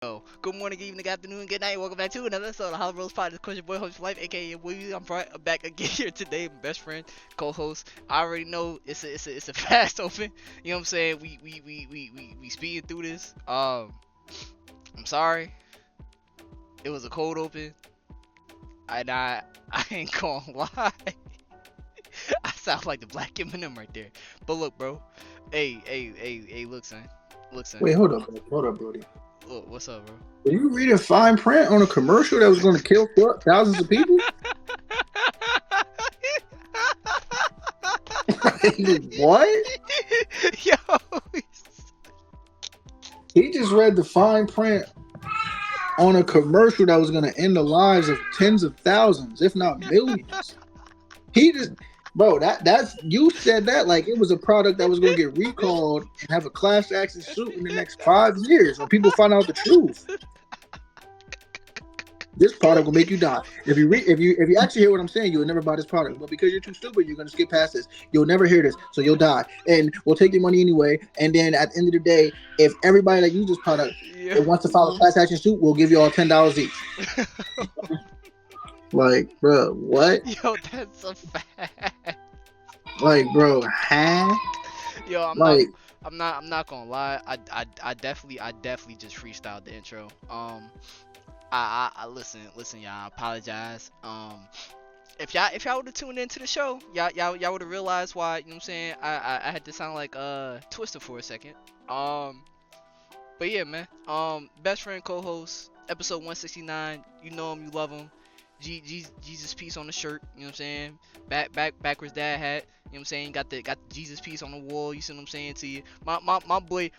Good morning, good evening, good afternoon, good night. Welcome back to another episode of HoloBros Podcast. Of course, your boy, host for life, aka Willie. I'm back again here today. My best friend, co-host. I already know it's a fast open. You know what I'm saying? We speeding through this. I'm sorry. It was a cold open, and I ain't gonna lie. I sound like the Black Eminem right there. But look, bro. Hey, look, son. Look, son. Wait, hold up, Brody. Look, what's up, bro? Were you reading fine print on a commercial that was going to kill thousands of people? What? Yo, He just read the fine print on a commercial that was going to end the lives of tens of thousands, if not millions. He just, bro, that's you said that like it was a product that was going to get recalled and have a class action suit in the next 5 years when people find out the truth. This product will make you die. If you actually hear what I'm saying, you'll never buy this product. But because you're too stupid, you're gonna skip past this. You'll never hear this, so you'll die. And we'll take your money anyway. And then at the end of the day, if everybody that uses this product wants to file a class action suit, we'll give you all $10 each. Like, bro, what? Yo, that's a fact. Like, bro, huh? Yo, I'm not gonna lie. I definitely just freestyled the intro. I listen, y'all. I apologize. If y'all would have tuned into the show, y'all would have realized why. You know what I'm saying? I had to sound like Twister for a second. But yeah, man. Best friend, co-host, episode 169. You know him, you love him. Jesus piece on the shirt. You know what I'm saying? Backwards dad hat. You know what I'm saying? Got the Jesus piece on the wall. You see what I'm saying to you? My boy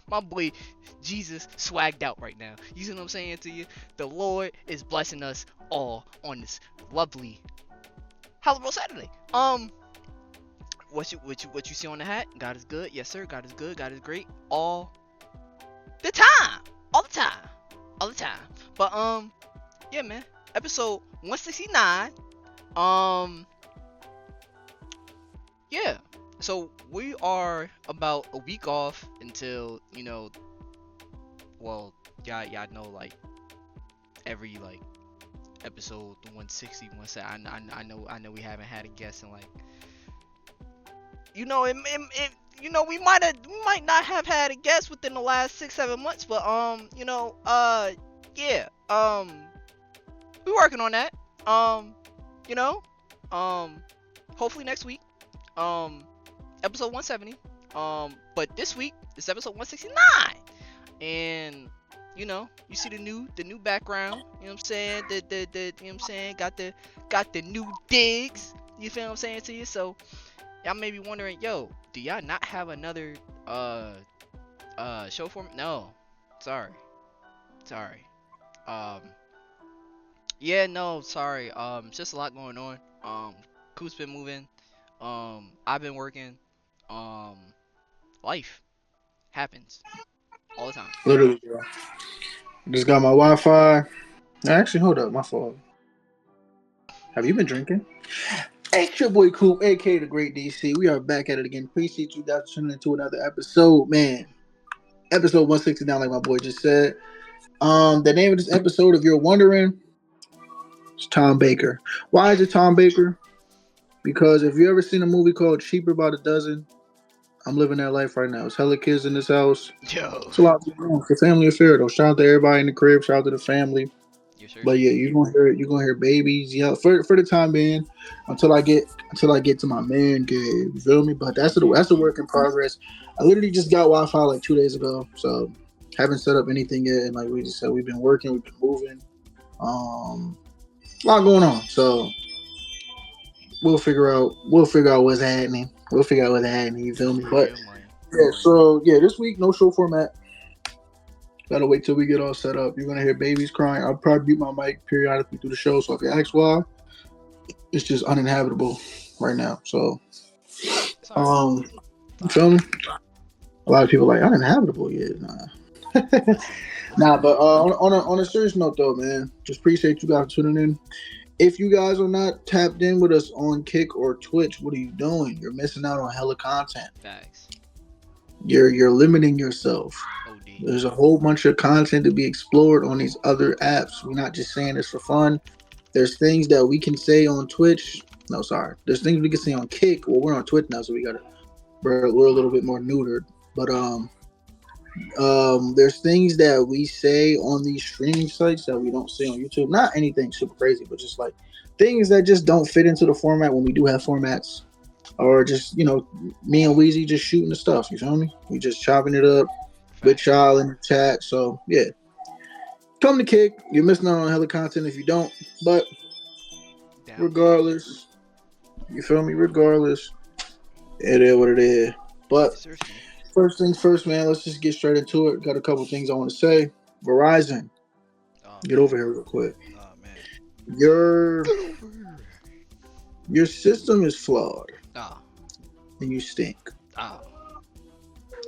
Jesus swagged out right now. You see what I'm saying to you? The Lord is blessing us all on this lovely HoloBros Saturday. What you see on the hat? God is good. Yes, sir. God is good. God is great. All the time. But yeah, man. Episode 169. Yeah. So we are about a week off until, well, y'all know, like, every, like, episode 160, 170. I know we haven't had a guest in, like, we might not have had a guest within the last 6-7 months, but yeah, we're working on that. Hopefully next week, episode 170. But this week is episode 169, and you see the new background. You know what I'm saying? The you know what I'm saying? Got the new digs. You feel what I'm saying to you? So y'all may be wondering, yo, do y'all not have another show for me? No, sorry. Yeah, no, sorry. It's just a lot going on. Coop's been moving. I've been working. Life happens all the time. Literally, bro. Just got my Wi-Fi. Actually, hold up, my fault. Have you been drinking? Hey, it's your boy Coop, aka the Great DC. We are back at it again. Appreciate you guys tuning into another episode, man. Episode 169, like my boy just said. The name of this episode, if you're wondering, it's Tom Baker. Why is it Tom Baker? Because if you ever seen a movie called Cheaper by the Dozen, I'm living that life right now. It's hella kids in this house. Yo. It's a lot going on. It's a family affair though. Shout out to everybody in the crib. Shout out to the family. Yes, sir. But yeah, you're gonna hear babies yell for the time being until I get to my man cave. You feel me? But that's a work in progress. I literally just got Wi-Fi like 2 days ago, so haven't set up anything yet. And like we just said, we've been working, we've been moving. A lot going on. So we'll figure out what's happening. You feel me? But yeah, so yeah, this week no show format. Gotta wait till we get all set up. You're gonna hear babies crying. I'll probably mute my mic periodically through the show. So if you ask why, it's just uninhabitable right now. So you feel me? A lot of people are like uninhabitable. Yeah, nah. But on a serious note though, man, just appreciate you guys tuning in. If you guys are not tapped in with us on Kick or Twitch, what are you doing? You're missing out on hella content. Facts. You're limiting yourself. OD. be. There's a whole bunch of content to be explored on these other apps. We're not just saying this for fun. There's things that we can say on Twitch. No, sorry. There's things we can say on Kick. Well, we're on Twitch now, so we're a little bit more neutered. But there's things that we say on these streaming sites that we don't say on YouTube. Not anything super crazy, but just like things that just don't fit into the format when we do have formats. Or just, me and Weezy just shooting the stuff, you feel me? We just chopping it up with Facts. y'all in the chat. So yeah. Come to Kick. You're missing out on hella content if you don't. But Down. regardless, you feel me? Regardless, it is what it is. But Cersei. first things first, man. Let's just get straight into it. Got a couple things I want to say. Verizon, Oh get man. over here real quick. Oh man. Your Get over here. your system is flawed, Ah. and you stink. Ah.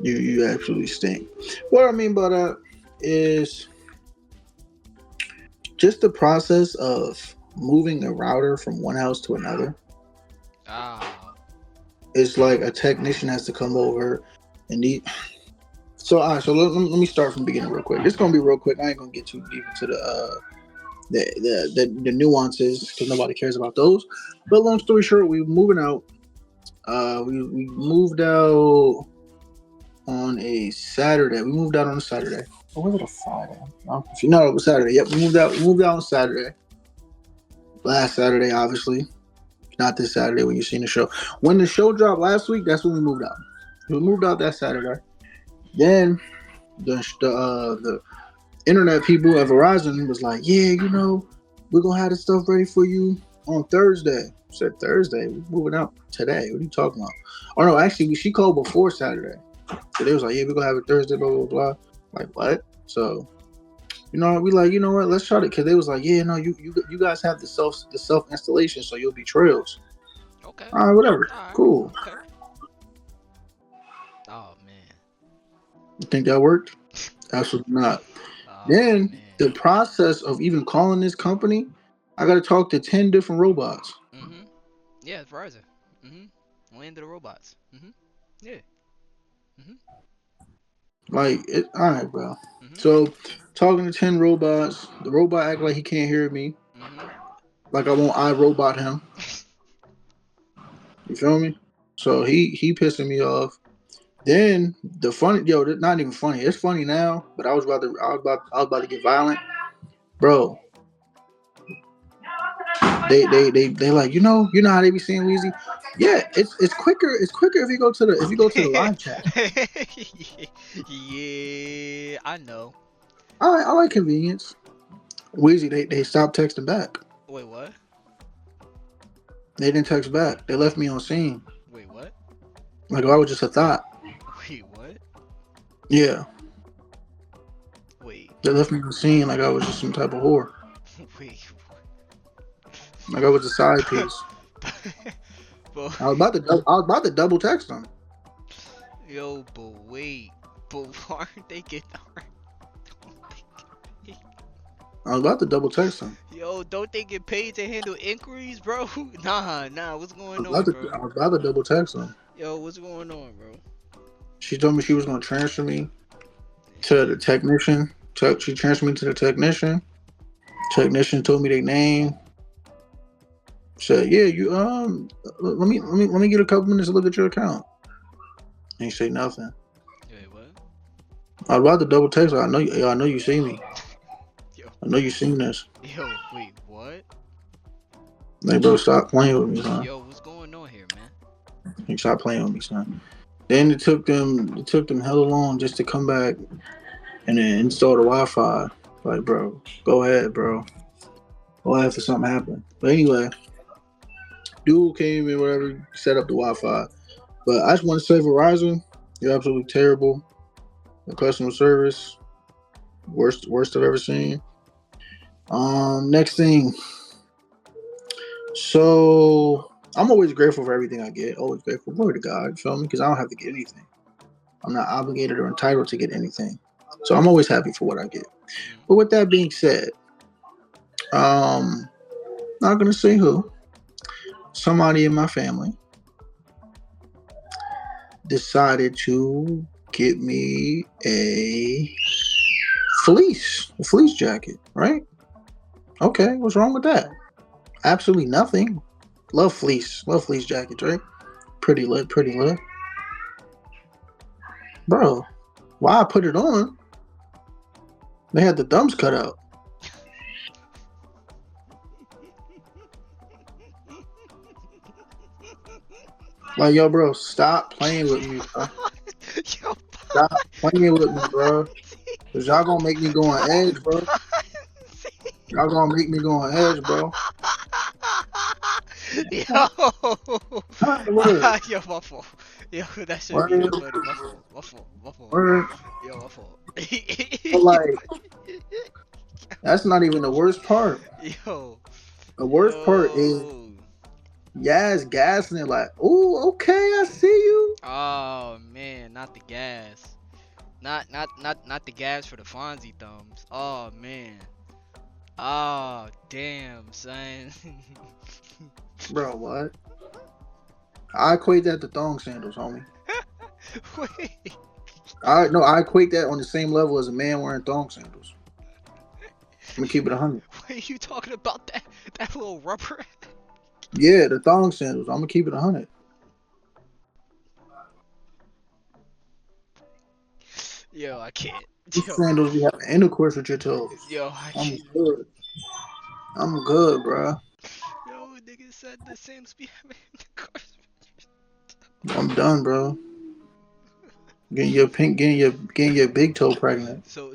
You actually stink. What I mean by that is just the process of moving a router from one house to another. Ah. It's like a technician has to come over and So, all right. So let me start from the beginning real quick. It's gonna be real quick. I ain't gonna get too deep into the nuances because nobody cares about those. But long story short, we were moving out. We moved out on a Saturday. We moved out on a Saturday. Or was it a Friday? No, it was Saturday. Yep, we moved out. We moved out on Saturday. Last Saturday, obviously, not this Saturday when you seen the show. When the show dropped last week, that's when we moved out. We moved out that Saturday. Then the internet people at Verizon was like, yeah, we're gonna have this stuff ready for you on Thursday. I said Thursday? We're moving out today. What are you talking about? Oh no, actually she called before Saturday. So they was like, yeah, we're gonna have it Thursday, blah blah blah. Like what? So we like, what, let's try it. Cause they was like, yeah, no, you guys have the self installation, so you'll be trails. Okay. All right, whatever. All right. Cool. Okay. Oh man. You think that worked? Absolutely not. Oh Then man. the process of even calling this company, I got to talk to 10 different robots. Mhm. Yeah, it's Verizon. Mhm. Land of the robots. Mhm. Yeah. Mhm. Like, all right, bro. Mhm. So, talking to 10 robots, the robot act like he can't hear me. Mhm. Like, I won't robot him. You feel me? So, he pissing me off. Then, the funny, not even funny. It's funny now, but I was about to get violent. Bro, they like, how they be saying Weezy? Yeah, it's quicker. It's quicker if you go to the live chat. Yeah, I know. I like convenience. Weezy, they stopped texting back. Wait, what? They didn't text back. They left me on scene. Wait, what? Like I was just a thought. Wait, what? Yeah, Wait. they left me on scene like I was just some type of whore. Wait. Like I was a side piece. But, I was about to double text them. yo, but wait. But why aren't they getting I was about to double text them. Yo, don't they get paid to handle inquiries, bro? Nah, what's I going was about on, to, bro? I was about to double text them. Yo, what's going on, bro? She told me she was gonna transfer me to the technician. She transferred me to the technician. Technician told me their name. Said, yeah, you let me get a couple minutes to look at your account. Ain't say nothing. Wait, what? I was about to double text her. I know you see me. Yo, I know you seen this. wait, what? Like, bro, stop playing with me, son. Yo, what's going on here, man? Like, stop playing with me, son. Then it took them hella long just to come back and then install the Wi-Fi. Like, bro, go ahead, bro. Go ahead for something happen. But anyway, dude came in, whatever, set up the Wi-Fi. But I just want to say, Verizon, you're absolutely terrible. The customer service, worst I've ever seen. Next thing. So I'm always grateful for everything I get. Always grateful. Glory to God. You feel me? Because I don't have to get anything. I'm not obligated or entitled to get anything. So I'm always happy for what I get. But with that being said, not gonna say who. Somebody in my family decided to get me a fleece jacket, right? Okay, what's wrong with that? Absolutely nothing. Love fleece jackets, right? Pretty lit, bro. Why I put it on? They had the thumbs cut out. Like, yo, bro, stop playing with me, bro. Yo, Stop playing with me, bro. Cause y'all gonna make me go on edge, bro. Y'all gonna make me go on edge, bro. Yo, Word. yo, waffle. Yo, that should be Word. uploaded. Waffle. Word. Yo, waffle. But like, that's not even the worst part. Yo, The worst part is Yaz gassing it like, "Ooh, okay, I see you." Oh man, not the gas. Not the gas for the Fonzie thumbs. Oh man. Oh damn, son. Bro, what? I equate that to thong sandals, homie. Wait. I equate that on the same level as a man wearing thong sandals. I'm gonna keep it 100. Wait, you talking about that little rubber? Yeah, the thong sandals. I'm gonna keep it 100. Yo, I can't. These Yo, sandals be having intercourse with your toes. yo, I I'm can't. good. I'm good, bro. Yo, nigga said the Sims be having the cars. I'm done, bro. Getting your big toe pregnant. So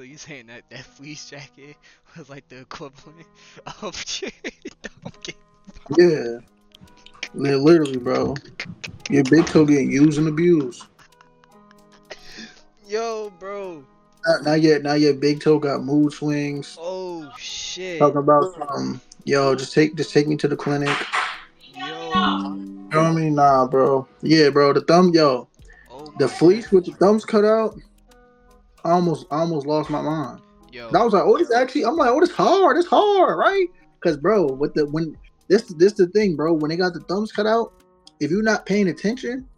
you saying that fleece jacket was like the equivalent of don't Yeah, literally, bro. Your big toe getting used and abused. Yo, bro. Now your big toe got mood swings. Oh shit. Talking about yo, just take me to the clinic. Yo. You know what I mean? Nah, bro. Yeah, bro. Oh The my fleece with the goodness. thumbs cut out. I almost lost my mind. And I Yo. was like, oh, this actually. I'm like, oh, this hard. It's hard, right? Because, bro, when this the thing, bro. When they got the thumbs cut out, if you're not paying attention,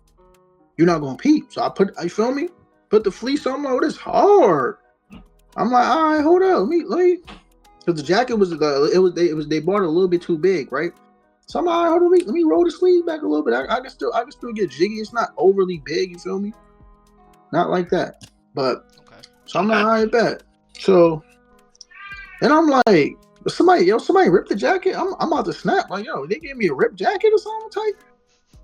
you're not gonna peep. So you feel me? Put the fleece on. I'm like, oh, this hard. I'm like, all right, hold up, let me. Because the jacket they bought it a little bit too big, right? So I'm like, all right, hold on, let me roll the sleeve back a little bit. I can still get jiggy. It's not overly big, you feel me? Not like that. But Okay. so I'm like, all right, bet. So and I'm like, somebody ripped the jacket. I'm about to snap. Like, yo, they gave me a ripped jacket or something type.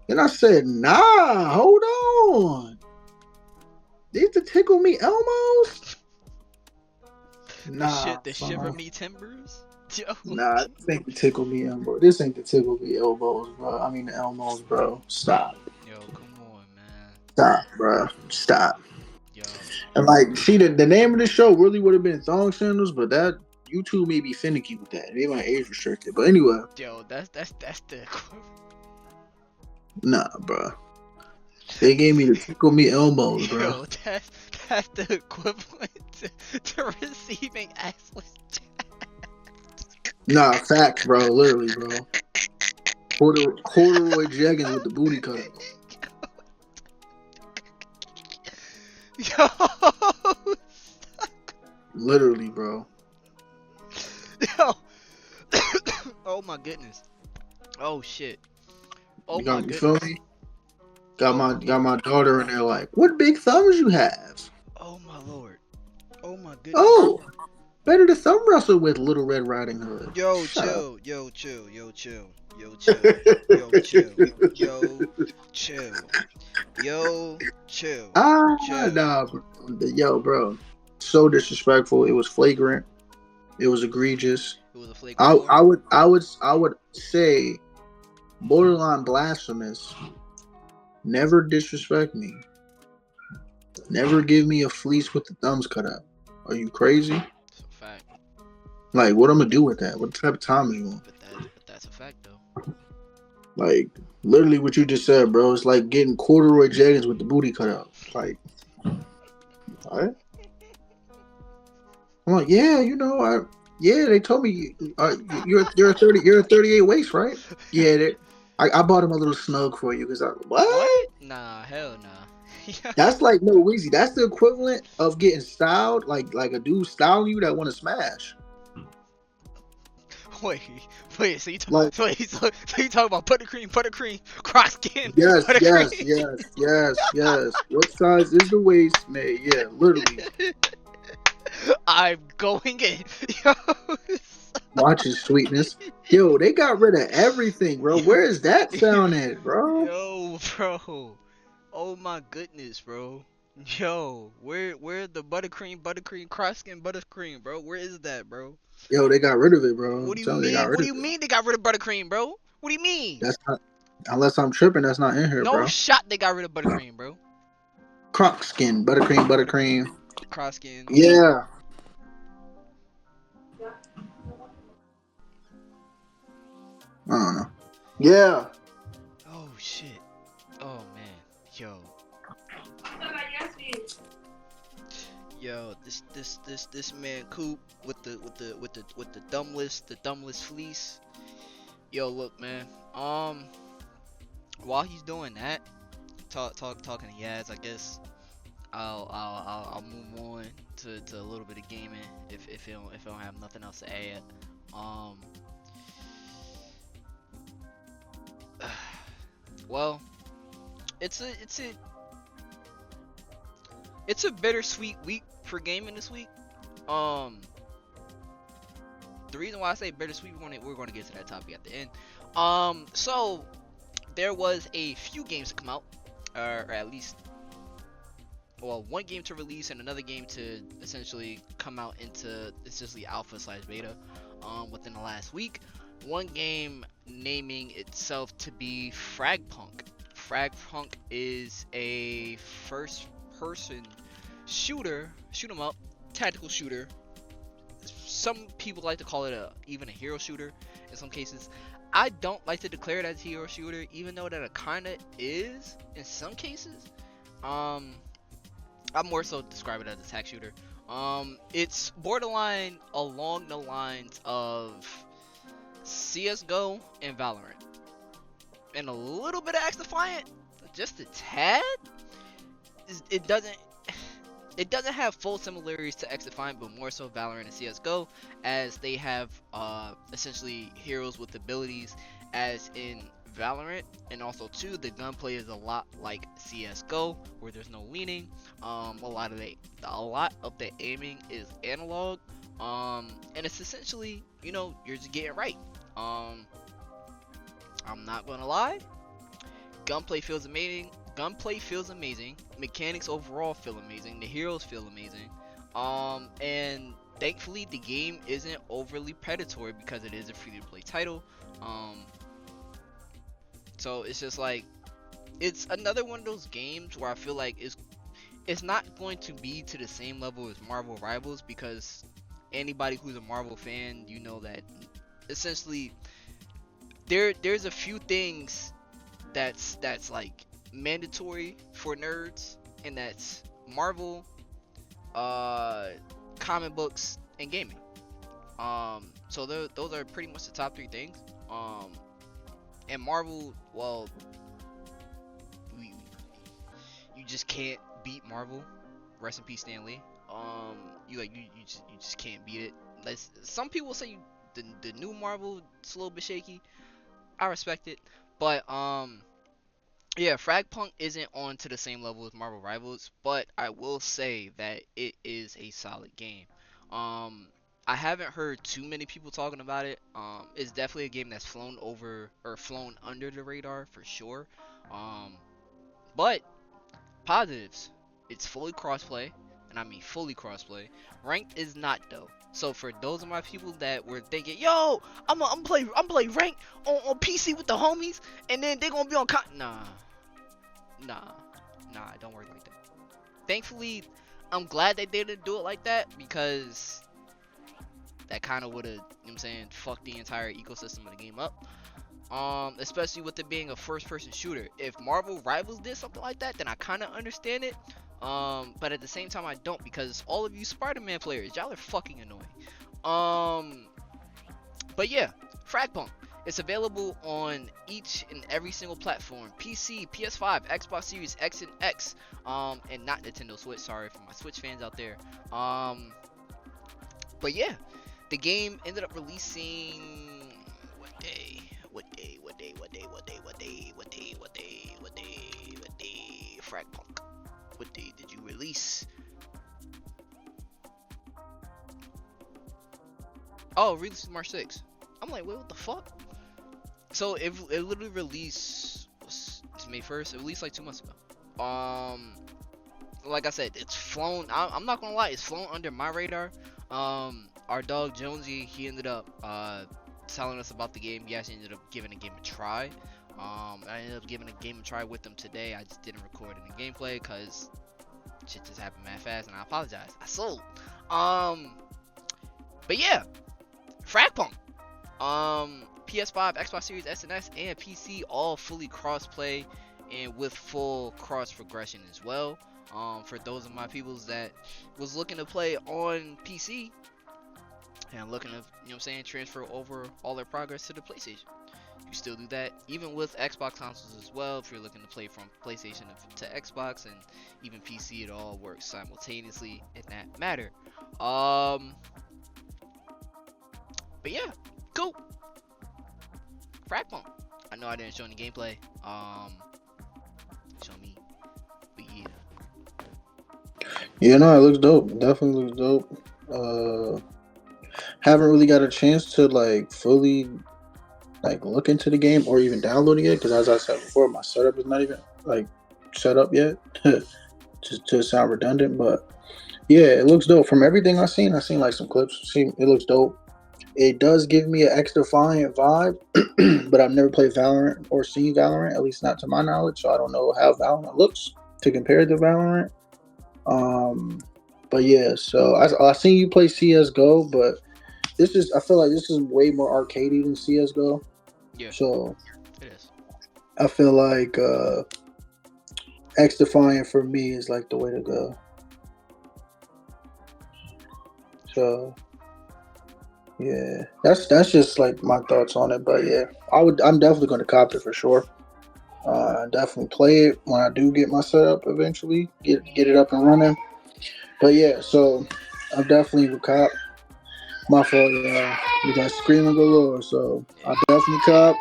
And I said, nah, hold on. These the tickle me Elmos? Nah, The shiver me timbers? Yo. Nah, this ain't the tickle me elbow. This ain't the tickle me elbows, bro. I mean the Elmos, bro. Stop. Yo, come on, man. Stop, bro. Stop. Yo. And like, see, the name of the show really would have been Thong Sandals, but that YouTube may be finicky with that. They might age restricted. But anyway. Yo, that's the equivalent. Nah, bro. They gave me the tickle me elbows, bro. Yo, that's the equivalent to receiving assless jabs. Nah, facts, bro. Literally, bro. Corduroy jeggings with the booty cut out. Yo. Literally, bro. Yo. Oh my goodness. Oh shit. Oh my You goodness. feel me? Got my daughter in there like, what big thumbs you have? Oh my lord. Oh my goodness. Oh, better to thumb wrestle with Little Red Riding Hood. Yo, Shut chill. up. Yo, chill. Yo, chill. Yo, chill. Yo, chill. Yo, chill. Yo, chill. Chill. Nah, yo, bro. So disrespectful. It was flagrant. It was egregious. It was a flagrant I would say borderline blasphemous. Never disrespect me. Never give me a fleece with the thumbs cut out. Are you crazy? It's a fact. Like, what I'm gonna do with that? What type of time are you on? But that's a fact though. Like, literally what you just said, bro. It's like getting corduroy jeggings with the booty cut out. Like, all right. I'm like, yeah, they told me you're a 38 waist, right? Yeah, I bought him a little snug for you because what? Nah, hell nah. Yeah. That's like no Weezy. That's the equivalent of getting styled, like a dude styling you that want to smash. Wait, wait. Like So you talk about buttercream, cross skin, yes, yes, buttercream. yes, yes, yes. What size is the waist, man? Yeah, literally. I'm going in. Yo, Watch his sweetness. Yo, they got rid of everything, bro. yo, Where is that sound at, bro? yo, bro. Oh my goodness, bro. Yo, where the buttercream, cross skin buttercream, bro? Where is that, bro? Yo, they got rid of it, bro. What I'm do you telling you, they got mean? rid What do of you it. mean they got rid of buttercream, bro? What do you mean? That's not unless I'm tripping. That's not in here, No bro. shot they got rid of buttercream, bro. Croc skin, buttercream, buttercream. Cross skin. Yeah, I don't know. Yeah, Oh shit. Oh man. Yo. Yo, this man Coop with the dumbless fleece. Yo, look, man. While he's doing that, talking to Yaz, I guess I'll move on to a little bit of gaming if I don't have nothing else to add. Um, well, it's a bittersweet week for gaming this week. Um, the reason why I say bittersweet, we're gonna get to that topic at the end. So there was a few games to come out, or at least, well, one game to release and another game to essentially come out into essentially alpha/beta, within the last week. One game naming itself to be Fragpunk. Fragpunk is a first-person shooter, shoot 'em up, tactical shooter. Some people like to call it even a hero shooter in some cases. I don't like to declare it as a hero shooter, even though that it kinda is in some cases. I more so describe it as a tech shooter. It's borderline along the lines of CS:GO and Valorant, and a little bit of X-Defiant, just a tad. It doesn't it doesn't have full similarities to X-Defiant, but more so Valorant and CS:GO, as they have essentially heroes with abilities, as in Valorant, and also too the gunplay is a lot like CS:GO, where there's no leaning. A lot of the aiming is analog, and it's essentially, you're just getting right. I'm not gonna lie, gunplay feels amazing. Mechanics overall feel amazing. The heroes feel amazing. And thankfully the game isn't overly predatory because it is a free-to-play title. So it's just like, it's another one of those games where I feel like it's not going to be to the same level as Marvel Rivals, because anybody who's a Marvel fan, you know that essentially there's a few things that's like mandatory for nerds, and that's Marvel, comic books, and gaming. So those are pretty much the top three things. And Marvel, well, you just can't beat Marvel. Rest in peace, Stan Lee. You just can't beat it. Some people say the new Marvel is a little bit shaky. I respect it, but yeah, Fragpunk isn't on to the same level as Marvel Rivals, but I will say that it is a solid game. I haven't heard too many people talking about it. It's definitely a game that's flown under the radar for sure. But positives, it's fully crossplay, and I mean fully crossplay. Ranked is not though. So for those of my people that were thinking, yo, I'm play ranked on PC with the homies, and then they gonna be on nah, it don't work like that. Thankfully, I'm glad they didn't do it like that, because that kind of would have, fucked the entire ecosystem of the game up. Especially with it being a first-person shooter. If Marvel Rivals did something like that, then I kind of understand it. But at the same time, I don't, because all of you Spider-Man players, y'all are fucking annoying. But yeah, Fragpunk. It's available on each and every single platform: PC, PS5, Xbox Series X and X, and not Nintendo Switch. Sorry for my Switch fans out there. But yeah, the game ended up releasing what day? What day? What day? What day? What day? What day? What day? What day? What day? What day? Fragpunk. What day did you release? Oh, released March 6th. I'm like, wait, what the fuck? So it literally released, it's May 1st. It released like 2 months ago. Like I said, it's flown. I'm not gonna lie, it's flown under my radar. Our dog Jonesy, he ended up telling us about the game. He actually ended up giving the game a try. I ended up giving the game a try with him today. I just didn't record any gameplay because shit just happened mad fast, and I apologize. I sold. But yeah, Fragpunk. PS5, Xbox Series S and X, and PC all fully cross-play and with full cross progression as well. For those of my peoples that was looking to play on PC and looking to, transfer over all their progress to the PlayStation, you still do that. Even with Xbox consoles as well, if you're looking to play from PlayStation to Xbox and even PC, it all works simultaneously in that matter. But yeah, cool. Fragpunk. I know I didn't show any gameplay. Show me. But yeah. Yeah, no, it looks dope. Definitely looks dope. Haven't really got a chance to like fully like look into the game or even downloading it because, as I said before, my setup is not even like set up yet. to sound redundant, but yeah, it looks dope. From everything I've seen like some clips. It looks dope. It does give me an X-Defiant vibe, but I've never played Valorant or seen Valorant, at least not to my knowledge, so I don't know how Valorant looks to compare it to Valorant. But yeah, so I seen you play CS:GO, but I feel like this is way more arcadey than CS:GO. Yeah. So it is. I feel like X-Defiant for me is like the way to go. So yeah, that's just like my thoughts on it. But yeah, I'm definitely going to cop it for sure. Definitely play it when I do get my setup eventually. Get it up and running. But yeah, so I'm definitely a cop. My fault, y'all. We got screaming galore. So I definitely cop.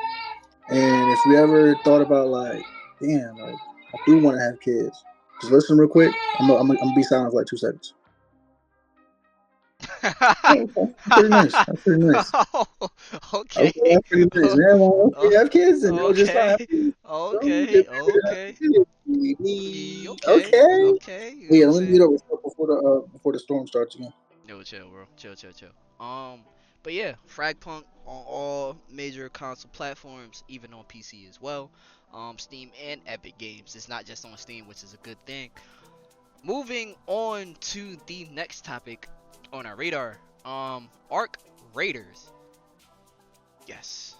And if you ever thought about like, damn, like I do want to have kids, just listen real quick. I'm gonna be silent for like 2 seconds. Okay. That's pretty nice. That's pretty nice. Okay. Okay, that's pretty nice. Man, well, you have kids and you'll just not have Okay. kids. Okay. Okay. Okay. Okay. Okay. You know Yeah, what I'm let me meet saying? up before the storm starts again. Yo, chill, bro. Chill. But yeah, Fragpunk on all major console platforms, even on PC as well. Steam and Epic Games. It's not just on Steam, which is a good thing. Moving on to the next topic on our radar. Arc Raiders. Yes,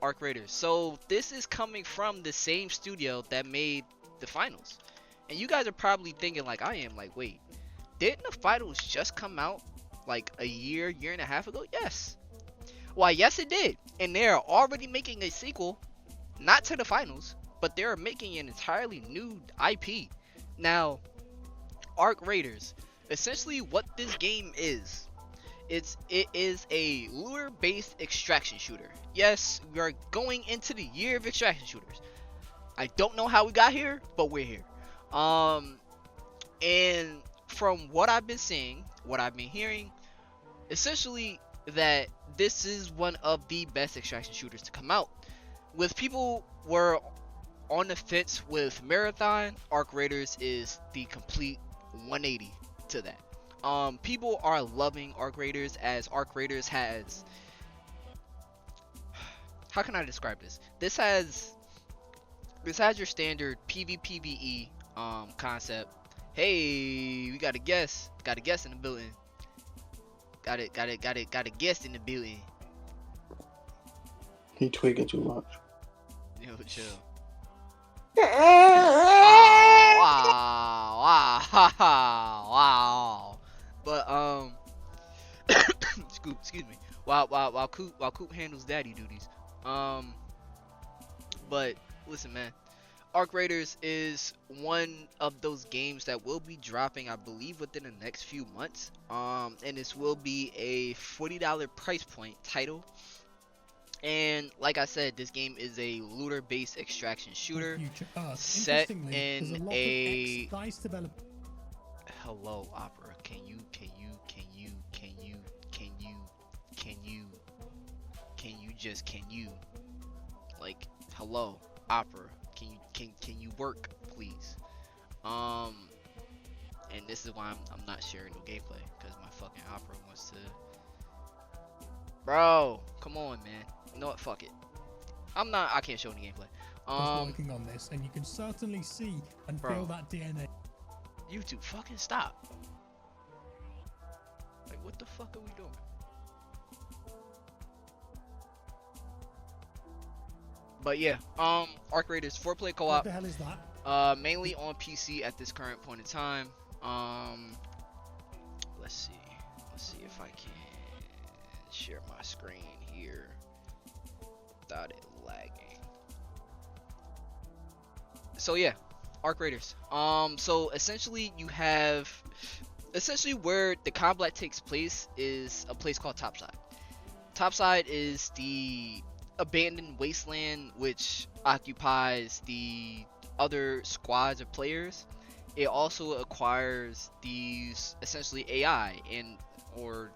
Arc Raiders. So this is coming from the same studio that made the finals. And you guys are probably thinking like I am, like, wait, didn't the finals just come out like a year and a half ago? Yes. Why, yes it did. And they're already making a sequel, not to the finals, but they're making an entirely new IP. Now, Arc Raiders, essentially what this game is, it is a lure-based extraction shooter. Yes, we are going into the year of extraction shooters. I don't know how we got here, but we're here. And from what I've been seeing, what I've been hearing, essentially that this is one of the best extraction shooters to come out. With people were on the fence with Marathon, Arc Raiders is the complete 180 to that. People are loving Arc Raiders, as Arc Raiders has, how can I describe this? This has your standard PvPvE concept. Hey, we got a guest in the building. Got a guest in the building. He tweaking too much. Yo, chill. Wow. But excuse me. While Coop handles daddy duties. Um, but listen, man. Arc Raiders is one of those games that will be dropping, I believe, within the next few months. And this will be a $40 price point title. And like I said, this game is a looter-based extraction shooter Future Earth. set Interestingly, there's in a lot of a ex-DICE developers. hello, Opera. Can you, can you, can you, like, hello, Opera. Can you work, please? Um, and this is why I'm not sharing no gameplay because my fucking Opera wants to. Bro, come on, man. You know what? Fuck it. I can't show any gameplay. Working on this, and you can certainly see and feel Bro, that DNA. YouTube, fucking stop. Like, what the fuck are we doing? But yeah, Arc Raiders 4-player What co-op. the hell is that? Mainly on PC at this current point in time. Let's see. Let's see if I can share my screen here without it lagging. So yeah, Arc Raiders. So essentially you have where the combat takes place is a place called Topside. Topside is the abandoned wasteland which occupies the other squads of players. It also acquires these essentially AI and, or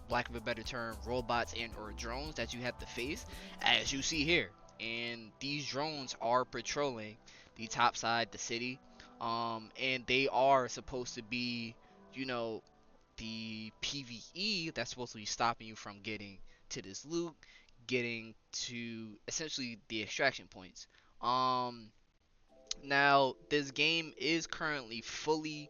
lack of a better term, robots and or drones that you have to face, as you see here. And these drones are patrolling the top side, the city, and they are supposed to be, you know, the PVE that's supposed to be stopping you from getting to this loot, getting to essentially the extraction points. Um, Now this game is currently fully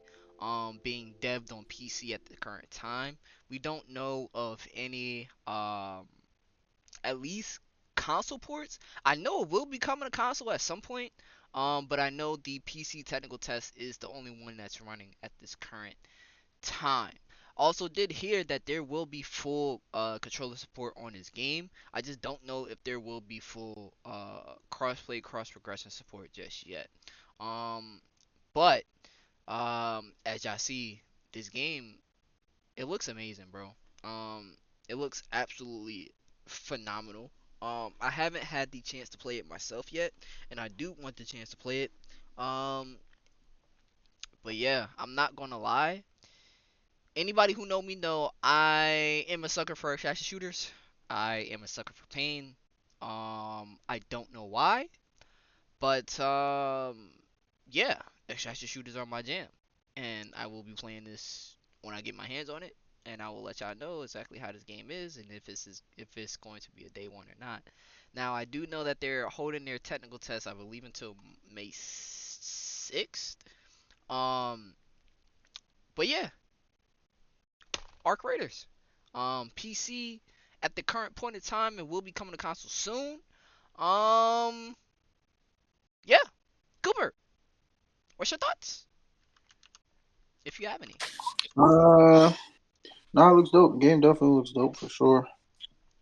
being devved on PC at the current time. We don't know of any at least console ports. I know it will be coming to console at some point. But I know the PC technical test is the only one that's running at this current time. Also did hear that there will be full controller support on this game. I just don't know if there will be full crossplay, cross progression support just yet. Um, but as y'all see, this game, it looks amazing, bro. It looks absolutely phenomenal. I haven't had the chance to play it myself yet, and I do want the chance to play it. Um, but yeah, I'm not gonna lie. Anybody who know me know I am a sucker for extraction shooters. I am a sucker for pain. I don't know why, but yeah, extraction shooters are my jam, and I will be playing this when I get my hands on it, and I will let y'all know exactly how this game is and if it's going to be a day one or not. Now I do know that they're holding their technical test, I believe, until May 6th. Um, but yeah, Arc Raiders. PC at the current point in time, and will be coming to console soon. Um, yeah, Cooper, what's your thoughts, if you have any? Uh, no, it looks dope. The game definitely looks dope for sure.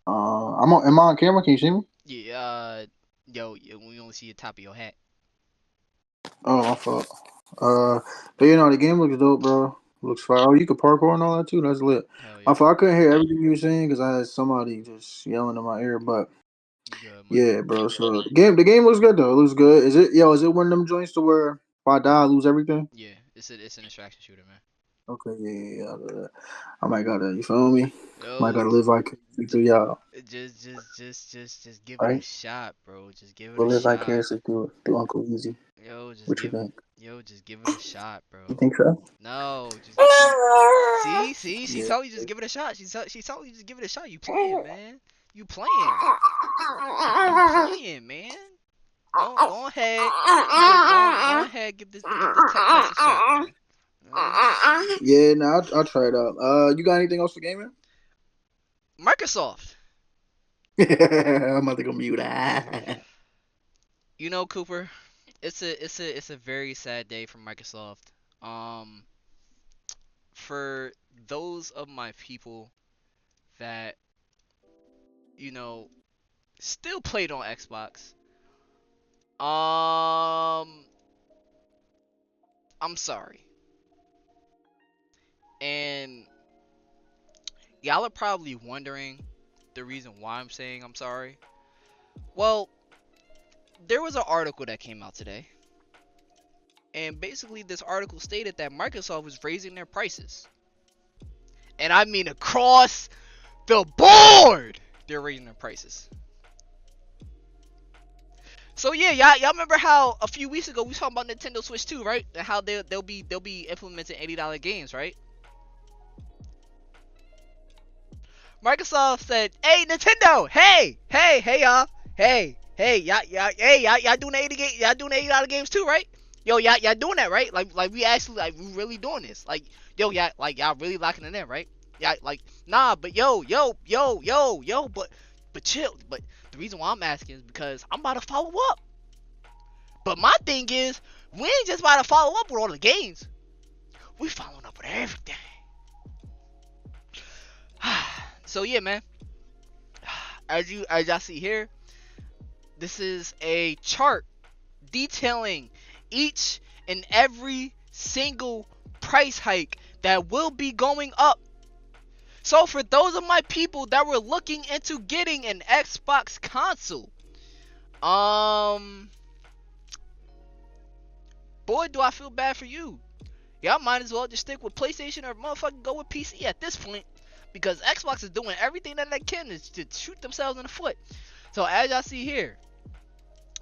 Am I on camera? Can you see me? Yeah, we only see the top of your hat. Oh, my fault. Uh, but the game looks dope, bro. Looks fire. Oh, you could parkour and all that too. That's lit. Hell My yeah, fault. I couldn't hear everything you were saying because I had somebody just yelling in my ear. But you good, money? yeah, bro. So the game looks good though. It looks good. Is it one of them joints to where if I die, I lose everything? Yeah, it's an extraction shooter, man. Okay, yeah. I might gotta, you feel me? Might Yo, gotta live vicariously through y'all, just give it a right? shot, bro. Just give it a We'll live shot. vicariously through Uncle Easy. Yo, just What you give, think? yo, just give it a shot, You bro. think so? No, just keep. See, she Yeah. told you just give it a shot. She told you just give it a shot. You playing, man. You playing. You playing, man. Go ahead. Go ahead. Give this tech test a shot, man. Uh, Yeah, no, I'll try it out. You got anything else for gaming? Microsoft. I'm about to go mute. You know, Cooper, it's a very sad day for Microsoft. Um, for those of my people that you know still played on Xbox. Um, I'm sorry. And y'all are probably wondering the reason why I'm saying I'm sorry. Well, there was an article that came out today. And basically this article stated that Microsoft was raising their prices. And I mean across the board, they're raising their prices. So yeah, y'all remember how a few weeks ago we talked about Nintendo Switch 2, right? And how they'll be implementing $80 games, right? Microsoft said, "Hey Nintendo, hey y'all, y'all doing $80 games too, right? Yo, y'all doing that, right? Like we actually we really doing this. Like yo, y'all really locking it in, right? Yeah, like nah, but yo, but chill. But the reason why I'm asking is because I'm about to follow up. But my thing is, we ain't just about to follow up with all the games. We following up with everything. So yeah, man. As y'all see here, this is a chart detailing each and every single price hike that will be going up. So for those of my people that were looking into getting an Xbox console, boy, do I feel bad for you. Y'all might as well just stick with PlayStation or motherfucking go with PC at this point, because Xbox is doing everything that they can to shoot themselves in the foot. So as y'all see here,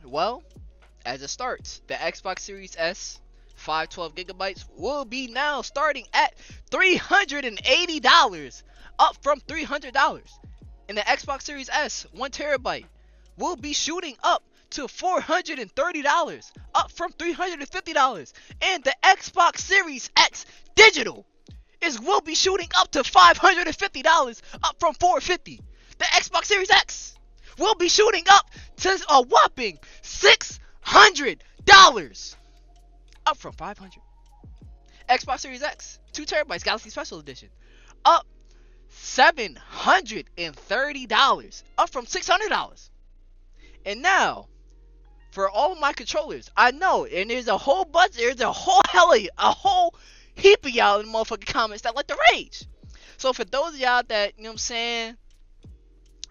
well, as it starts, the Xbox Series S 512 gigabytes will be now starting at $380, up from $300. And the Xbox Series S 1 terabyte will be shooting up to $430, up from $350. And the Xbox Series X digital will be shooting up to $550, up from $450. The Xbox Series X will be shooting up to a whopping $600, up from $500. Xbox Series X 2 terabytes Galaxy Special Edition, up $730, up from $600. And now, for all my controllers, I know, and there's a whole heap of y'all in the motherfucking comments that like to rage. So for those of y'all that, you know what I'm saying,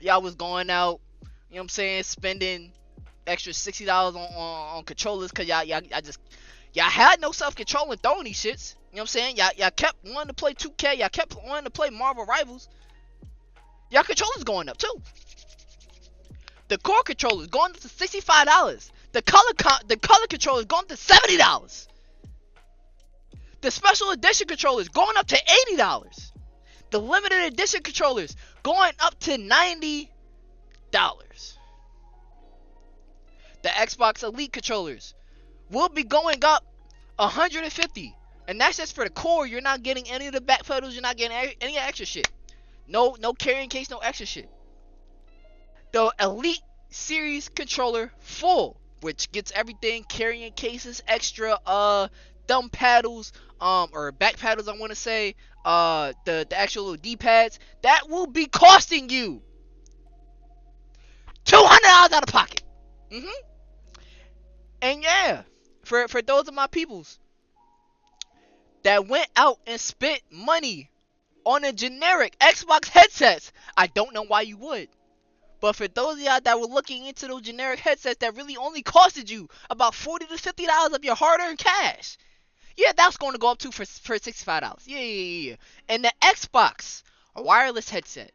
y'all was going out, you know what I'm saying, spending extra $60 on controllers because y'all had no self-control and throwing these shits. You know what I'm saying? Y'all kept wanting to play 2K, y'all kept wanting to play Marvel Rivals. Y'all controllers going up too. The core controllers going up to $65. The color controllers going up to $70. The special edition controllers going up to $80. The limited edition controllers going up to $90. The Xbox Elite controllers will be going up $150. And that's just for the core. You're not getting any of the back pedals. You're not getting any extra shit. No carrying case, no extra shit. The Elite Series controller full, which gets everything, carrying cases, extra thumb paddles, or back paddles, I want to say, the actual little D-pads, that will be costing you $200 out of pocket. And yeah, for those of my peoples that went out and spent money on a generic Xbox headsets, I don't know why you would. But for those of y'all that were looking into those generic headsets that really only costed you about $40 to $50 of your hard-earned cash, yeah, that's going to go up to for $65. Yeah. And the Xbox wireless headset,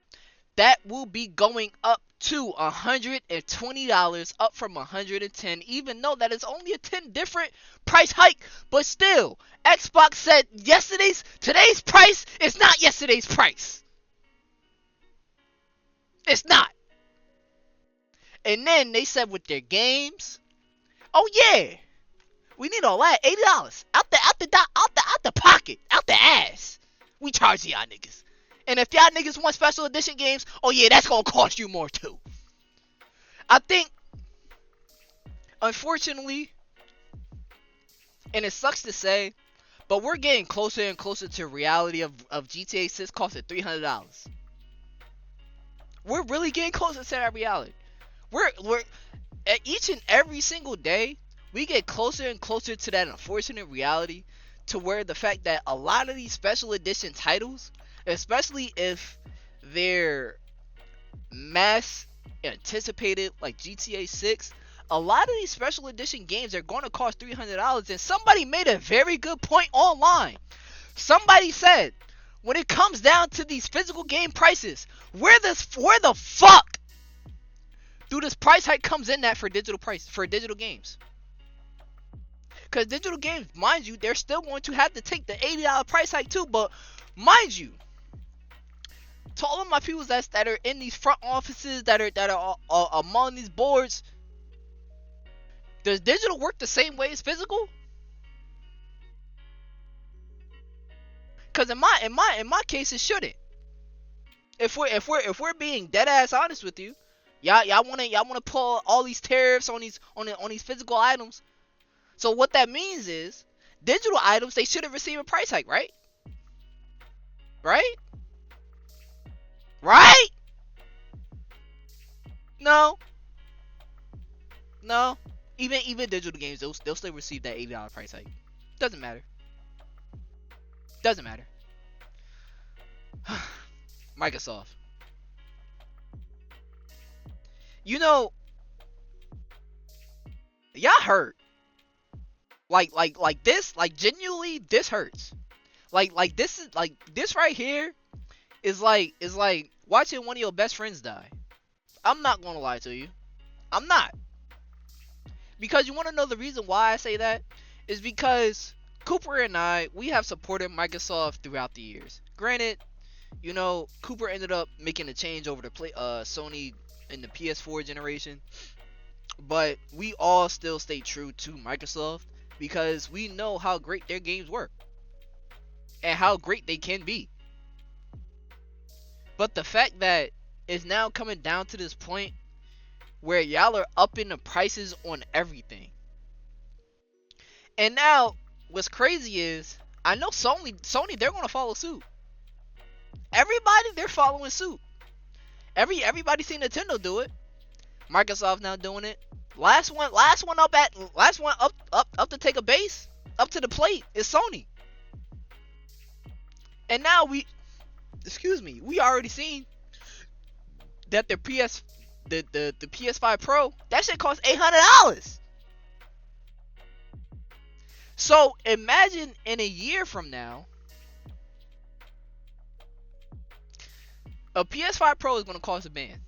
that will be going up to $120, up from $110, even though that is only a 10 different price hike. But still, Xbox said today's price is not yesterday's price. It's not. And then they said with their games, oh yeah, we need all that $80 out the pocket, out the ass. We charge y'all niggas. And if y'all niggas want special edition games, oh yeah, that's gonna cost you more too. I think, unfortunately, and it sucks to say, but we're getting closer and closer to reality of GTA 6 costing $300. We're really getting closer to that reality. We're at each and every single day we get closer and closer to that unfortunate reality, to where the fact that a lot of these special edition titles, especially if they're mass anticipated like GTA 6, a lot of these special edition games are going to cost $300. And somebody made a very good point online. Somebody said, when it comes down to these physical game prices, where the fuck do this price hike comes in at for digital games? Because digital games, mind you, they're still going to have to take the $80 price hike too. But mind you, to all of my people that are in these front offices, that are among these boards, does digital work the same way as physical? Because in my case, it shouldn't. If we're being dead ass honest with you, y'all wanna pull all these tariffs on these physical items. So what that means is, digital items, they shouldn't receive a price hike, right? Right? Right? No. Even digital games, they'll still receive that $80 price hike. Doesn't matter. Microsoft. You know, y'all hurt. Like this, like genuinely, this hurts. Like this right here is like watching one of your best friends die. I'm not gonna lie to you. I'm not. Because you want to know the reason why I say that? Is because Cooper and I, we have supported Microsoft throughout the years. Granted, you know, Cooper ended up making a change over to Sony in the PS4 generation. But we all still stay true to Microsoft because we know how great their games work. And how great they can be. But the fact that it's now coming down to this point where y'all are upping the prices on everything. And now, what's crazy is, I know Sony, they're gonna follow suit. Everybody, they're following suit. Everybody seen Nintendo do it. Microsoft now doing it. Last one up to take a base, up to the plate is Sony. And now we already seen that the PS5 Pro, that shit costs $800. So imagine in a year from now, a PS5 Pro is going to cost a band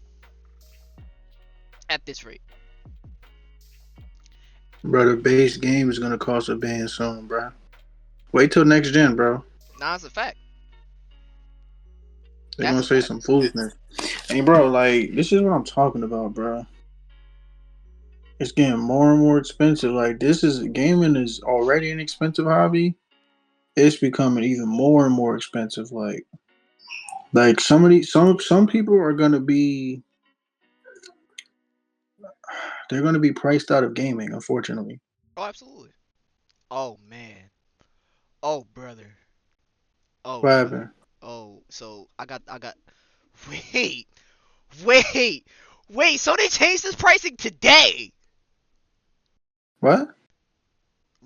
at this rate. Bro, the base game is going to cost a band soon, bro. Wait till next gen, bro. Nah, it's a fact. They're going to say some foolishness. Hey, bro, like, this is what I'm talking about, bro. It's getting more and more expensive. Like, gaming is already an expensive hobby. It's becoming even more and more expensive. Like some people are gonna be, they're gonna be priced out of gaming, unfortunately. Oh, absolutely. Oh man. Oh brother. Oh. What happened? Oh, so I got. Wait. So they changed this pricing today. What?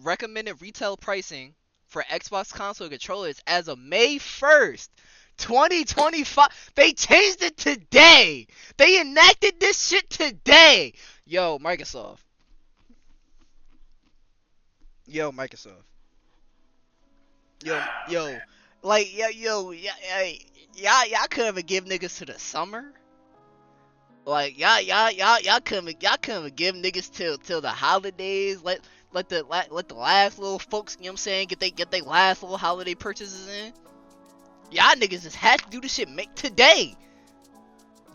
Recommended retail pricing for Xbox console controllers as of May 1st, 2025. They changed it today. They enacted this shit today. Yo, Microsoft. Y'all couldn't give niggas to the summer. Like y'all couldn't give niggas till the holidays. Let the last little folks, you know what I'm saying, get they last little holiday purchases in. Y'all niggas just had to do this shit today.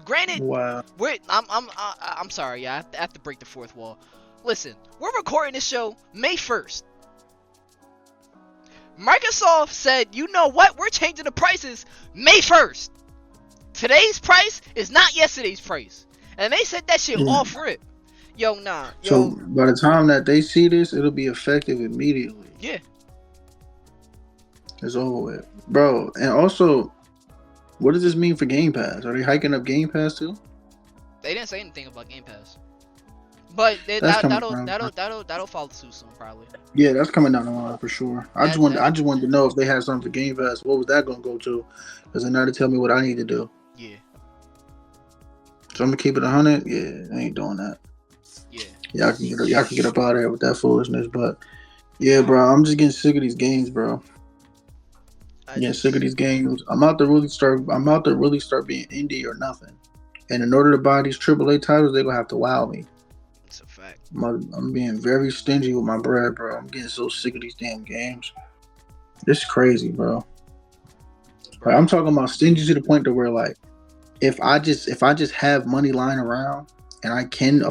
Granted, wow. I'm sorry, I have to break the fourth wall. Listen, we're recording this show May 1st. Microsoft said, you know what? We're changing the prices May 1st. Today's price is not yesterday's price. And they said that shit off rip. Yo, nah. So by the time that they see this, it'll be effective immediately. Yeah. It's over with. Bro, and also, what does this mean for Game Pass? Are they hiking up Game Pass too? They didn't say anything about Game Pass. But That's coming down. that'll follow suit soon probably. Yeah, that's coming down the line for sure. I just That wanted to know if they had something for Game Pass. What was that gonna go to? Because they're not to tell me what I need to do. yeah. So I'm gonna keep it 100. Yeah, I ain't doing that. Yeah. Y'all can get up out of there with that foolishness. But yeah, bro, I'm just getting sick of these games, bro. Getting sick of these games. I'm out to really start being indie or nothing. And in order to buy these AAA titles, they're gonna have to wow me. It's a fact. I'm being very stingy with my bread, bro. I'm getting so sick of these damn games. It's crazy, bro. Like, I'm talking about stingy to the point to where, like, if I just have money lying around and I can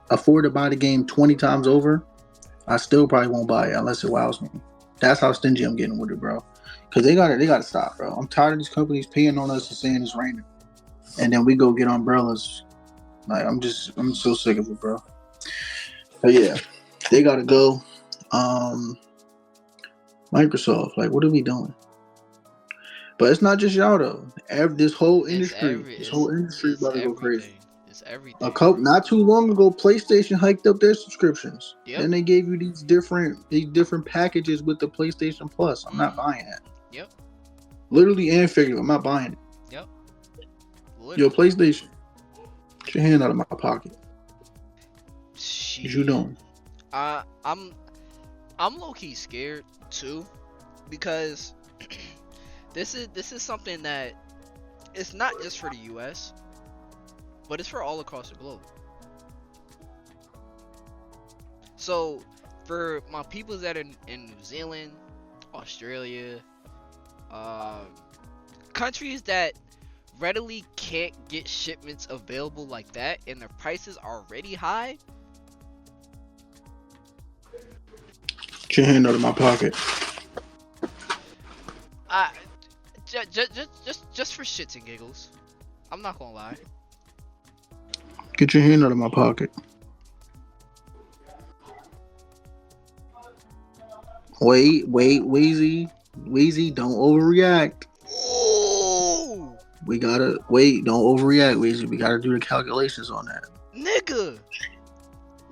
afford to buy the game 20 times over, I still probably won't buy it unless it wows me. That's how stingy I'm getting with it, bro. Because they gotta stop, bro. I'm tired of these companies peeing on us and saying it's raining, and then we go get umbrellas. Like, I'm so sick of it, bro. But yeah, they gotta go. Microsoft, like, what are we doing? But it's not just y'all though. This whole industry about to go crazy. It's everything. Not too long ago, PlayStation hiked up their subscriptions. Yep. Then they gave you these different packages with the PlayStation Plus. I'm not buying that. Yep. Literally and figuratively, I'm not buying it. Yep. Literally. Yo, PlayStation, get your hand out of my pocket. What you doing? I'm low key scared too, because this is something that it's not just for the US, but it's for all across the globe. So for my people that are in New Zealand, Australia, countries that readily can't get shipments available like that and the prices are already high, get your hand out of my pocket. Just for shits and giggles, I'm not gonna lie. Get your hand out of my pocket. Wait, Weezy, don't overreact. Oh, we gotta wait. Don't overreact, Weezy. We gotta do the calculations on that, nigga.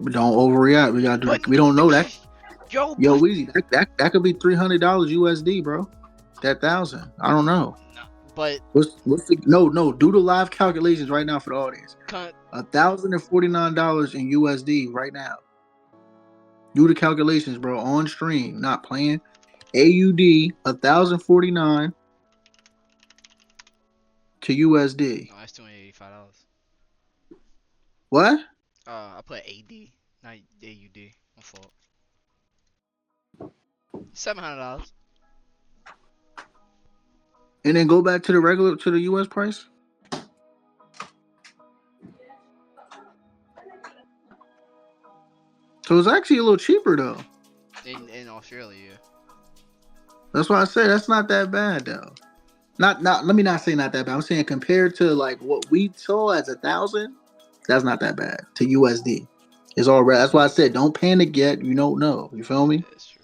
But don't overreact. We gotta do. We don't know that. Yo, Weezy, that could be $300 USD, bro. That 1,000. I don't know. But what's the no? Do the live calculations right now for the audience. $1,049 in USD right now. Do the calculations, bro, on stream, not playing. AUD 1,049 to USD. No, that's $285. What? I put AD, not AUD. My fault. $700. And then go back to the US price. So it's actually a little cheaper though. In Australia. That's why I say that's not that bad though. Not let me not say not that bad. I'm saying compared to like what we saw as 1,000, that's not that bad to USD. It's all right. That's why I said don't panic yet. You don't know. You feel me? That's true.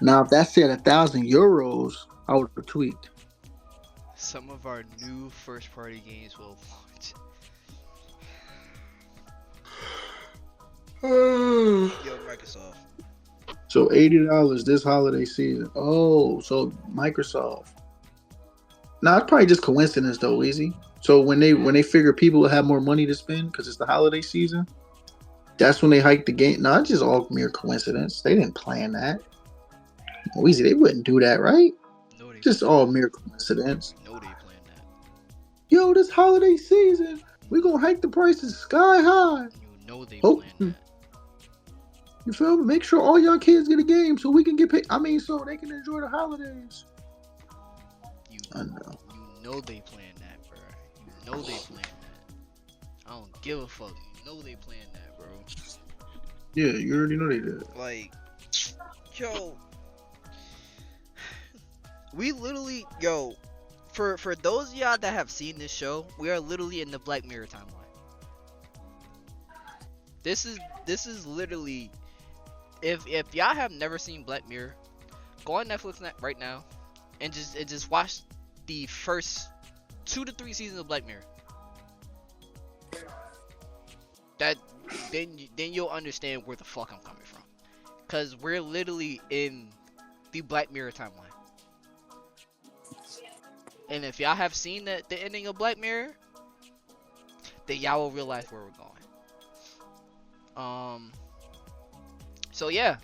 Now if that said 1,000 euros, I would have tweaked. Some of our new first party games will launch. Yo, Microsoft. So $80 this holiday season. Oh, so Microsoft. Nah, it's probably just coincidence though, Easy. So when they figure people will have more money to spend because it's the holiday season, that's when they hike the game. Nah, it's just all mere coincidence. They didn't plan that. Weezy, they wouldn't do that, right? No, just all mere coincidence. No, they planned that. Yo, this holiday season, we gonna hike the prices sky high. You know they planned that. You feel me? Make sure all y'all kids get a game so we can get paid. I mean, so they can enjoy the holidays. I know. You know they planned that, bro. You know they planned that. I don't give a fuck. You know they planned that, bro. Yeah, you already know they did. Like, yo, we literally, for those of y'all that have seen this show, we are literally in the Black Mirror timeline. This is literally, if y'all have never seen Black Mirror, go on Netflix right now and just watch the first 2 to 3 seasons of Black Mirror. that then you'll understand where the fuck I'm coming from. Cause we're literally in the Black Mirror timeline. And if y'all have seen the ending of Black Mirror, then y'all will realize where we're going. So yeah,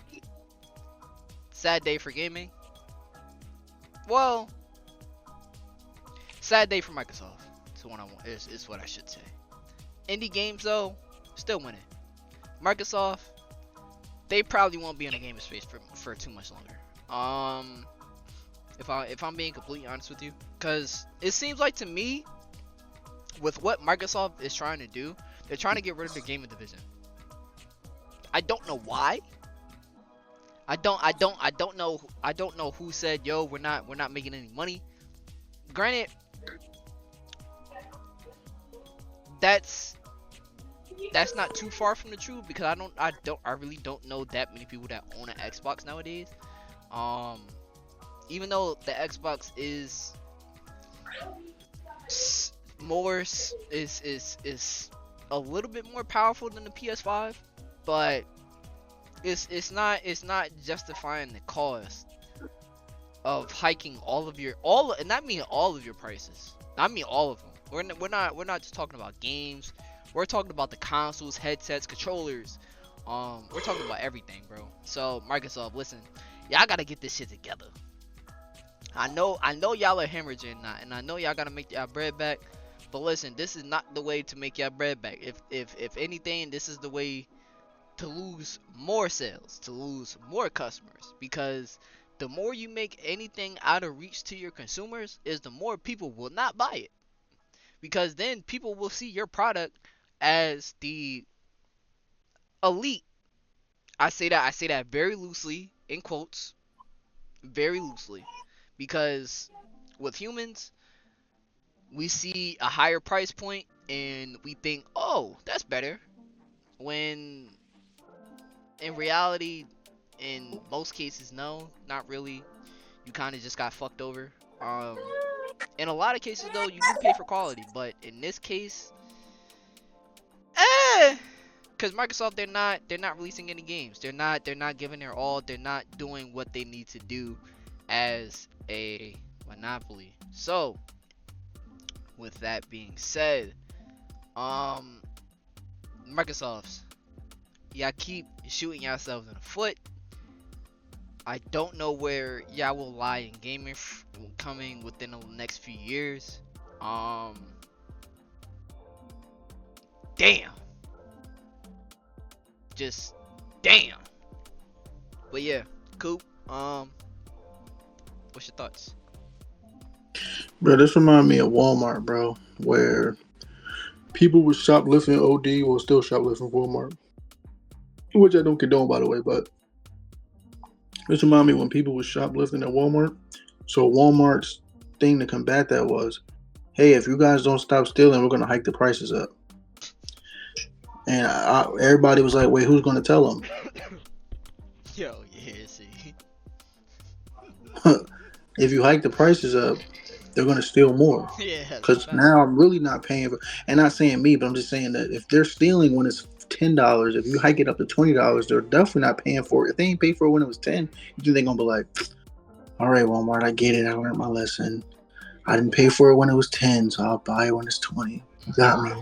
sad day for gaming. Well, sad day for Microsoft. Is what I want. Is what I should say. Indie games though, still winning. Microsoft, they probably won't be in the gaming space for too much longer. If I'm being completely honest with you, because it seems like to me, with what Microsoft is trying to do, they're trying to get rid of the gaming division. I don't know why. I don't know who said, yo, we're not making any money. Granted, that's not too far from the truth, because I really don't know that many people that own an Xbox nowadays. Even though the Xbox is a little bit more powerful than the PS5, but it's not justifying the cost of hiking and I mean all of your prices. I mean all of them. We're not just talking about games. We're talking about the consoles, headsets, controllers. We're talking about everything, bro. So Microsoft, listen, y'all gotta get this shit together. I know y'all are hemorrhaging now, and I know y'all gotta make y'all bread back. But listen, this is not the way to make y'all bread back. If anything, this is the way to lose more sales, to lose more customers. Because the more you make anything out of reach to your consumers, is the more people will not buy it. Because then people will see your product as the elite. I say that very loosely, in quotes, very loosely. Because with humans, we see a higher price point and we think, oh, that's better. When in reality, in most cases, no, not really. You kind of just got fucked over. In a lot of cases, though, you do pay for quality. But in this case, because Microsoft, they're not releasing any games. They're not giving their all. They're not doing what they need to do as a monopoly. So with that being said, Microsoft's, y'all keep shooting yourselves in the foot. I don't know where y'all will lie in gaming coming within the next few years. Damn. Just damn. But yeah, Coop, what's your thoughts? Bro, this reminds me of Walmart, bro, where people were shoplifting OD, will still shoplifting Walmart, which I don't condone, by the way, but this reminds me when people were shoplifting at Walmart. So Walmart's thing to combat that was, hey, if you guys don't stop stealing, we're going to hike the prices up. And everybody was like, wait, who's going to tell them? Yo, yeah, see. If you hike the prices up, they're going to steal more. Yeah. Because now I'm really not paying for, and not saying me, but I'm just saying that if they're stealing when it's $10, if you hike it up to $20, they're definitely not paying for it. If they ain't paid for it when it was 10, you think they're going to be like, all right, Walmart, I get it. I learned my lesson. I didn't pay for it when it was 10, so I'll buy it when it's 20. You got me.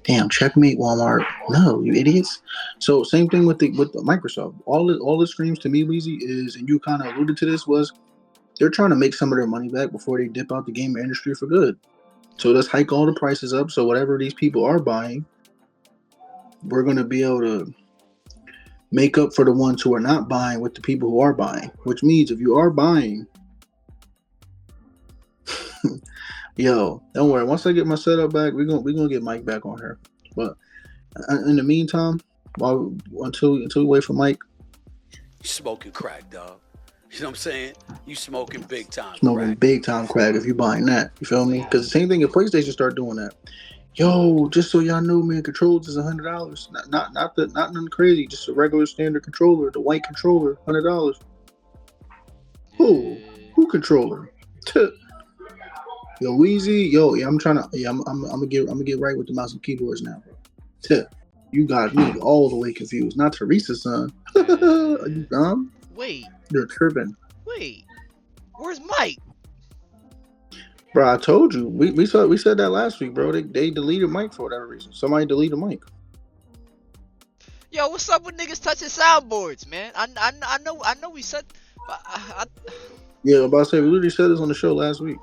Damn, checkmate, Walmart. No, you idiots. So same thing with the Microsoft. All the screams to me, Weezy, is, and you kind of alluded to this, was they're trying to make some of their money back before they dip out the gaming industry for good. So let's hike all the prices up. So whatever these people are buying, we're going to be able to make up for the ones who are not buying with the people who are buying. Which means if you are buying, yo, don't worry. Once I get my setup back, we're gonna get Mike back on here. But in the meantime, until we wait for Mike, you smoking crack, dog. You know what I'm saying? You smoking big time smoking crack. big time crack if you buying that. You feel me? Because the same thing if PlayStation start doing that. Yo, just so y'all know, man, controllers is $100. Not nothing crazy. Just a regular standard controller, the white controller, $100. Who controller? Yo, Weezy, yo, yeah, I'm gonna get right with the mouse and keyboards now, bro. You got me all the way confused. Not Teresa's son. Are you dumb? Wait, You're tripping. where's Mike? Bro, I told you. We said that last week, bro. They deleted Mike for whatever reason. Somebody deleted Mike. Yo, what's up with niggas touching soundboards, man? I know we said. Yeah, I'm about to say we literally said this on the show last week.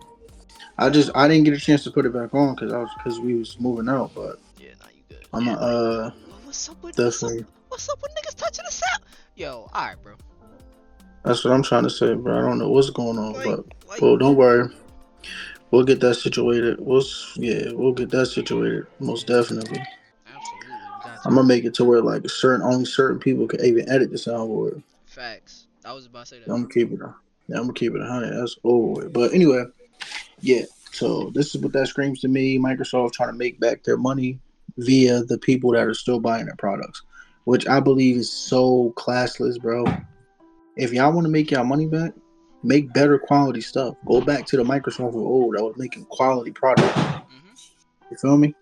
I didn't get a chance to put it back on because we was moving out, but Yeah, nah, you good. I'm What's up with definitely. what's up with niggas touching the sound? Yo, all right, bro. That's what I'm trying to say, bro. I don't know what's going on, but Like, well, don't worry. We'll get that situated. We'll get that situated most definitely. absolutely, we got I'm to. gonna make it to where like only certain people can even edit the soundboard. Facts. I was about to say that. I'm gonna keep it. Yeah, I'm gonna keep it 100. That's over with. But anyway, yeah. So this is what that screams to me. Microsoft trying to make back their money via the people that are still buying their products, which I believe is so classless, bro. If y'all want to make y'all money back, make better quality stuff. Go back to the Microsoft of old that was making quality products. You feel me?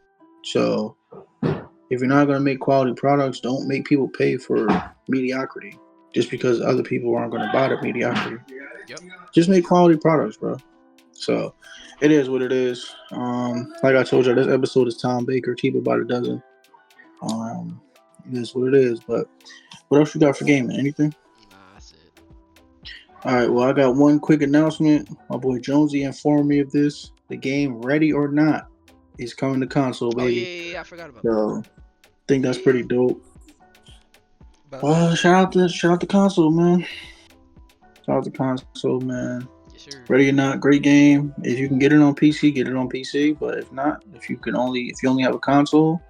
So if you're not gonna make quality products, don't make people pay for mediocrity just because other people aren't gonna buy the mediocrity. Yep. Just make quality products, bro. So it is what it is. Like I told you, this episode is Tom Baker. Keep it by the dozen. It is what it is. But what else you got for gaming? Anything? Nah, that's it. All right. Well, I got one quick announcement. My boy Jonesy informed me of this. The game Ready or Not is coming to console, Oh baby. yeah, I forgot about So I think that's pretty dope. that. Well, shout out to console, man. Shout out to console, man. Yes, sir. Ready or Not, great game. If you can get it on PC, get it on PC. But if not, if you only have a console,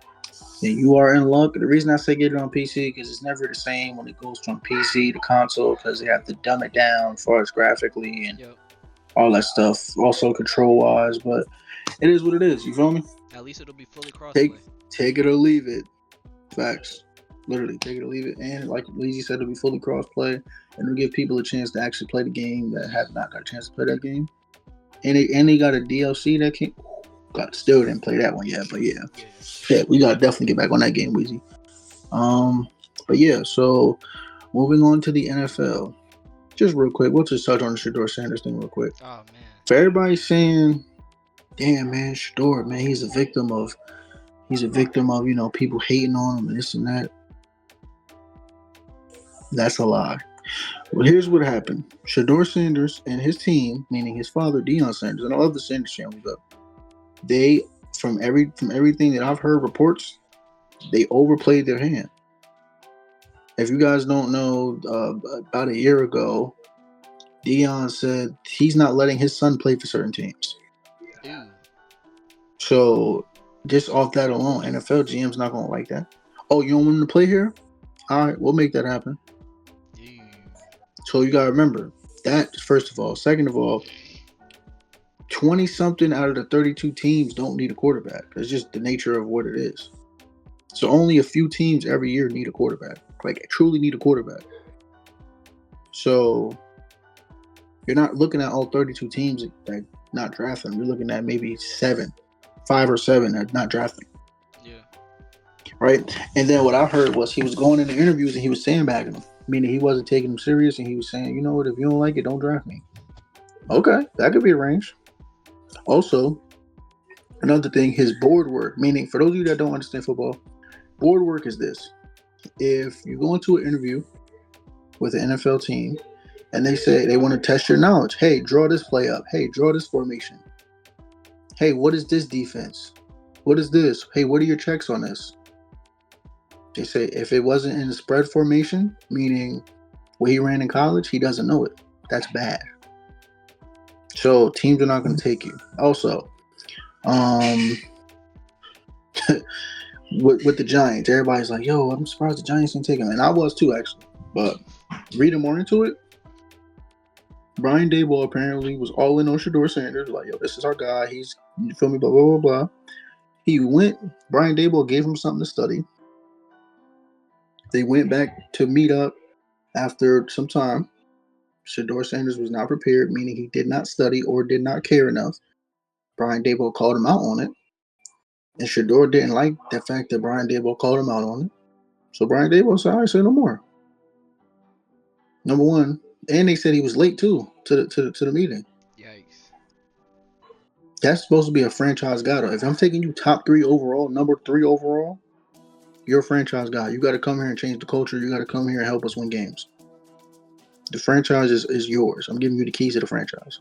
then you are in luck. The reason I say get it on PC because it's never the same when it goes from PC to console because they have to dumb it down as far as graphically and all that stuff. Also control wise, but it is what it is. You feel me? At least it'll be fully crossplay. Take it or leave it. Facts. Literally, take it or leave it. And like Leezy said, it'll be fully crossplay, and it'll give people a chance to actually play the game that have not got a chance to play that game. And they got a DLC that can. God, still didn't play that one yet, but yeah, we gotta definitely get back on that game, Weezy. But yeah, so moving on to the NFL, just real quick, we'll just touch on the Shador Sanders thing real quick. Oh man, for everybody saying, "Damn man, Shador, man, he's a victim of people hating on him and this and that." That's a lie. Well, here's what happened. Shador Sanders and his team, meaning his father, Deion Sanders, and all of the Sanders family, they, from everything that I've heard reports, they overplayed their hand. If you guys don't know, about a year ago, Deion said he's not letting his son play for certain teams. Ew. So just off that alone, NFL GM's not going to like that. Oh, you don't want him to play here? All right, we'll make that happen. Ew. So you got to remember that, first of all. Second of all, 20-something out of the 32 teams don't need a quarterback. It's just the nature of what it is. So only a few teams every year need a quarterback. Like, truly need a quarterback. So you're not looking at all 32 teams that not drafting. You're looking at maybe 5 or 7 that not drafting. Yeah. Right? And then what I heard was he was going into interviews and he was sandbagging them. Meaning he wasn't taking them serious and he was saying, you know what, if you don't like it, don't draft me. Okay, that could be arranged. Also, another thing, his board work, meaning for those of you that don't understand football, board work is this. If you go into an interview with an NFL team and they say they want to test your knowledge, hey, draw this play up. Hey, draw this formation. Hey, what is this defense? What is this? Hey, what are your checks on this? They say if it wasn't in the spread formation, meaning what he ran in college, he doesn't know it. That's bad. So teams are not going to take you. Also, with the Giants, everybody's like, yo, I'm surprised the Giants didn't take him. And I was too, actually. But reading more into it, Brian Daboll apparently was all in on Shador Sanders. Like, yo, this is our guy. He's, you feel me, blah, blah, blah, blah. He went, Brian Daboll gave him something to study. They went back to meet up after some time. Shador Sanders was not prepared, meaning he did not study or did not care enough. Brian Daboll called him out on it. And Shador didn't like the fact that Brian Daboll called him out on it. So Brian Daboll said, "All right, say no more." Number one, and they said he was late too to the meeting. Yikes. That's supposed to be a franchise guy. Though. If I'm taking you top 3 overall, number 3 overall, you're a franchise guy. You got to come here and change the culture. You got to come here and help us win games. The franchise is yours. I'm giving you the keys to the franchise.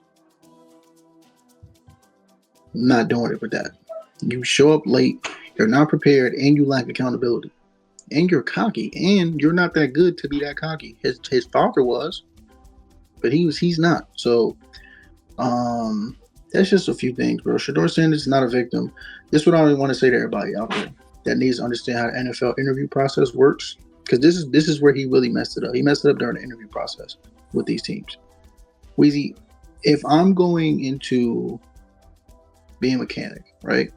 I'm not doing it with that. You show up late, you're not prepared, and you lack accountability. And you're cocky, and you're not that good to be that cocky. His father was, but he's not. So, that's just a few things, bro. Shador Sanders is not a victim. This is what I really want to say to everybody out there that needs to understand how the NFL interview process works, because this is where he really messed it up. He messed it up during the interview process with these teams. Weezy, if I'm going into being a mechanic, right?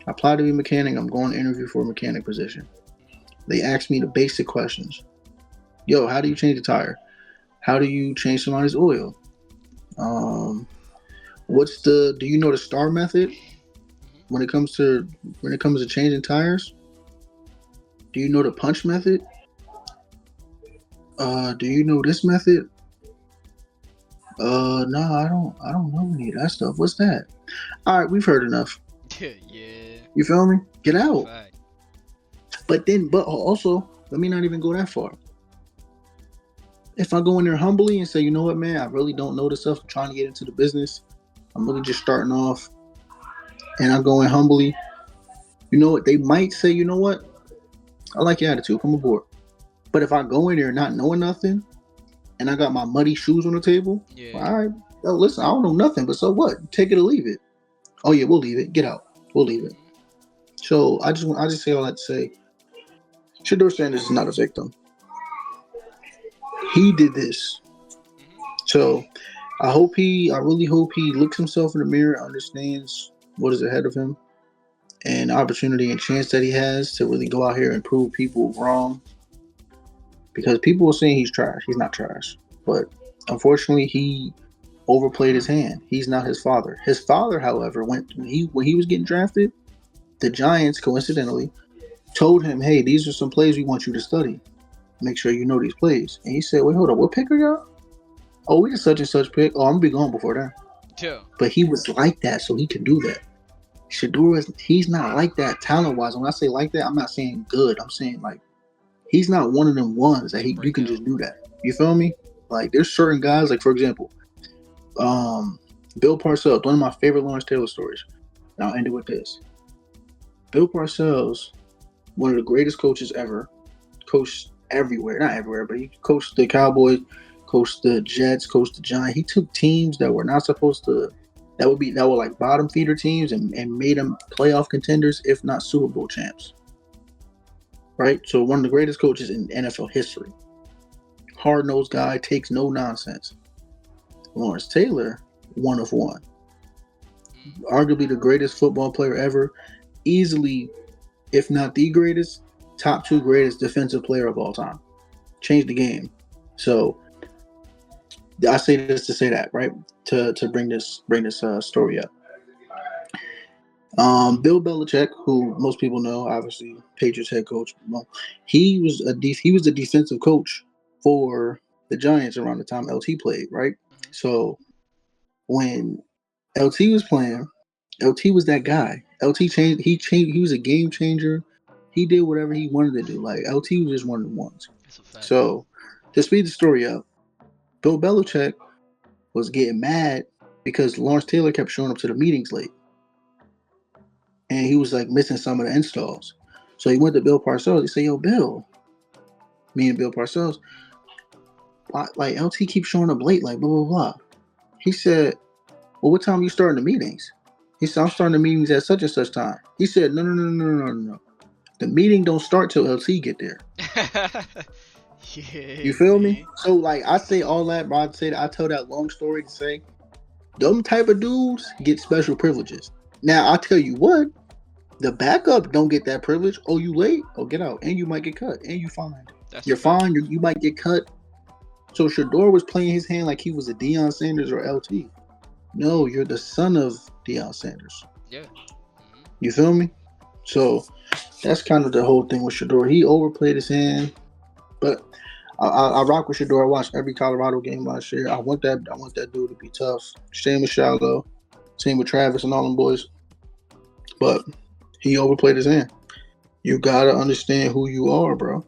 I apply to be a mechanic. I'm going to interview for a mechanic position. They ask me the basic questions. Yo, how do you change a tire? How do you change somebody's oil? Do you know the STAR method when it comes to changing tires? Do you know the punch method? Do you know this method? No, I don't know any of that stuff. What's that? All right, we've heard enough. Yeah. You feel me? Get out. Fact. But also, let me not even go that far. If I go in there humbly and say, you know what, man, I really don't know this stuff. I'm trying to get into the business. I'm really just starting off. And I go in humbly. You know what? They might say, you know what? I like your attitude. Come aboard. But if I go in there not knowing nothing, and I got my muddy shoes on the table, well, all right, yo, listen, I don't know nothing, but so what? Take it or leave it. Oh yeah, we'll leave it. Get out. We'll leave it. So I just say all that to say, Shador Sanders is not a victim. He did this. So I really hope he looks himself in the mirror, understands what is ahead of him, and the opportunity and chance that he has to really go out here and prove people wrong. Because people are saying he's trash. He's not trash. But unfortunately, he overplayed his hand. He's not his father. His father, however, when he was getting drafted, the Giants, coincidentally, told him, hey, these are some plays we want you to study. Make sure you know these plays. And he said, wait, hold on. What pick are y'all? Oh, we just such and such pick. Oh, I'm going to be gone before that. Yeah. But he was like that, so he could do that. Shador, he's not like that talent-wise. When I say like that, I'm not saying good. I'm saying like, he's not one of them ones that you can just do that. You feel me? Like, there's certain guys, like, for example, Bill Parcells, one of my favorite Lawrence Taylor stories. And I'll end it with this. Bill Parcells, one of the greatest coaches ever, coached everywhere. Not everywhere, but he coached the Cowboys, coached the Jets, coached the Giants. He took teams that were not supposed to, that were like bottom feeder teams and made them playoff contenders, if not Super Bowl champs. Right? So one of the greatest coaches in NFL history. Hard-nosed guy, takes no nonsense. Lawrence Taylor, one of one. Arguably the greatest football player ever. Easily, if not the greatest, top 2 greatest defensive player of all time. Changed the game. So I say this to say that, right? To bring this story up. Bill Belichick, who most people know, obviously Patriots head coach. Well, he was the defensive coach for the Giants around the time LT played, right? So when LT was playing, LT was that guy. LT changed. He was a game changer. He did whatever he wanted to do. Like LT was just one of the ones. So to speed the story up, Bill Belichick was getting mad because Lawrence Taylor kept showing up to the meetings late. And he was like missing some of the installs. So he went to Bill Parcells. He said, yo, Bill, me and Bill Parcells, like LT keeps showing up late, like blah, blah, blah. He said, well, what time are you starting the meetings? He said, I'm starting the meetings at such and such time. He said, no. The meeting don't start till LT get there. Yeah, you feel me? So like I say all that, bro. I tell that long story to say, them type of dudes get special privileges. Now, I'll tell you what, the backup don't get that privilege. Oh, you late? Oh, get out. And you might get cut. And you fined. You're fine. You might get cut. So Shador was playing his hand like he was a Deion Sanders or LT. No, you're the son of Deion Sanders. Yeah. You feel me? So that's kind of the whole thing with Shador. He overplayed his hand, but I rock with Shador. I watched every Colorado game last year. I want that dude to be tough. Same with Shallow, same with Travis and all them boys. But he overplayed his hand. You gotta understand who you are, bro.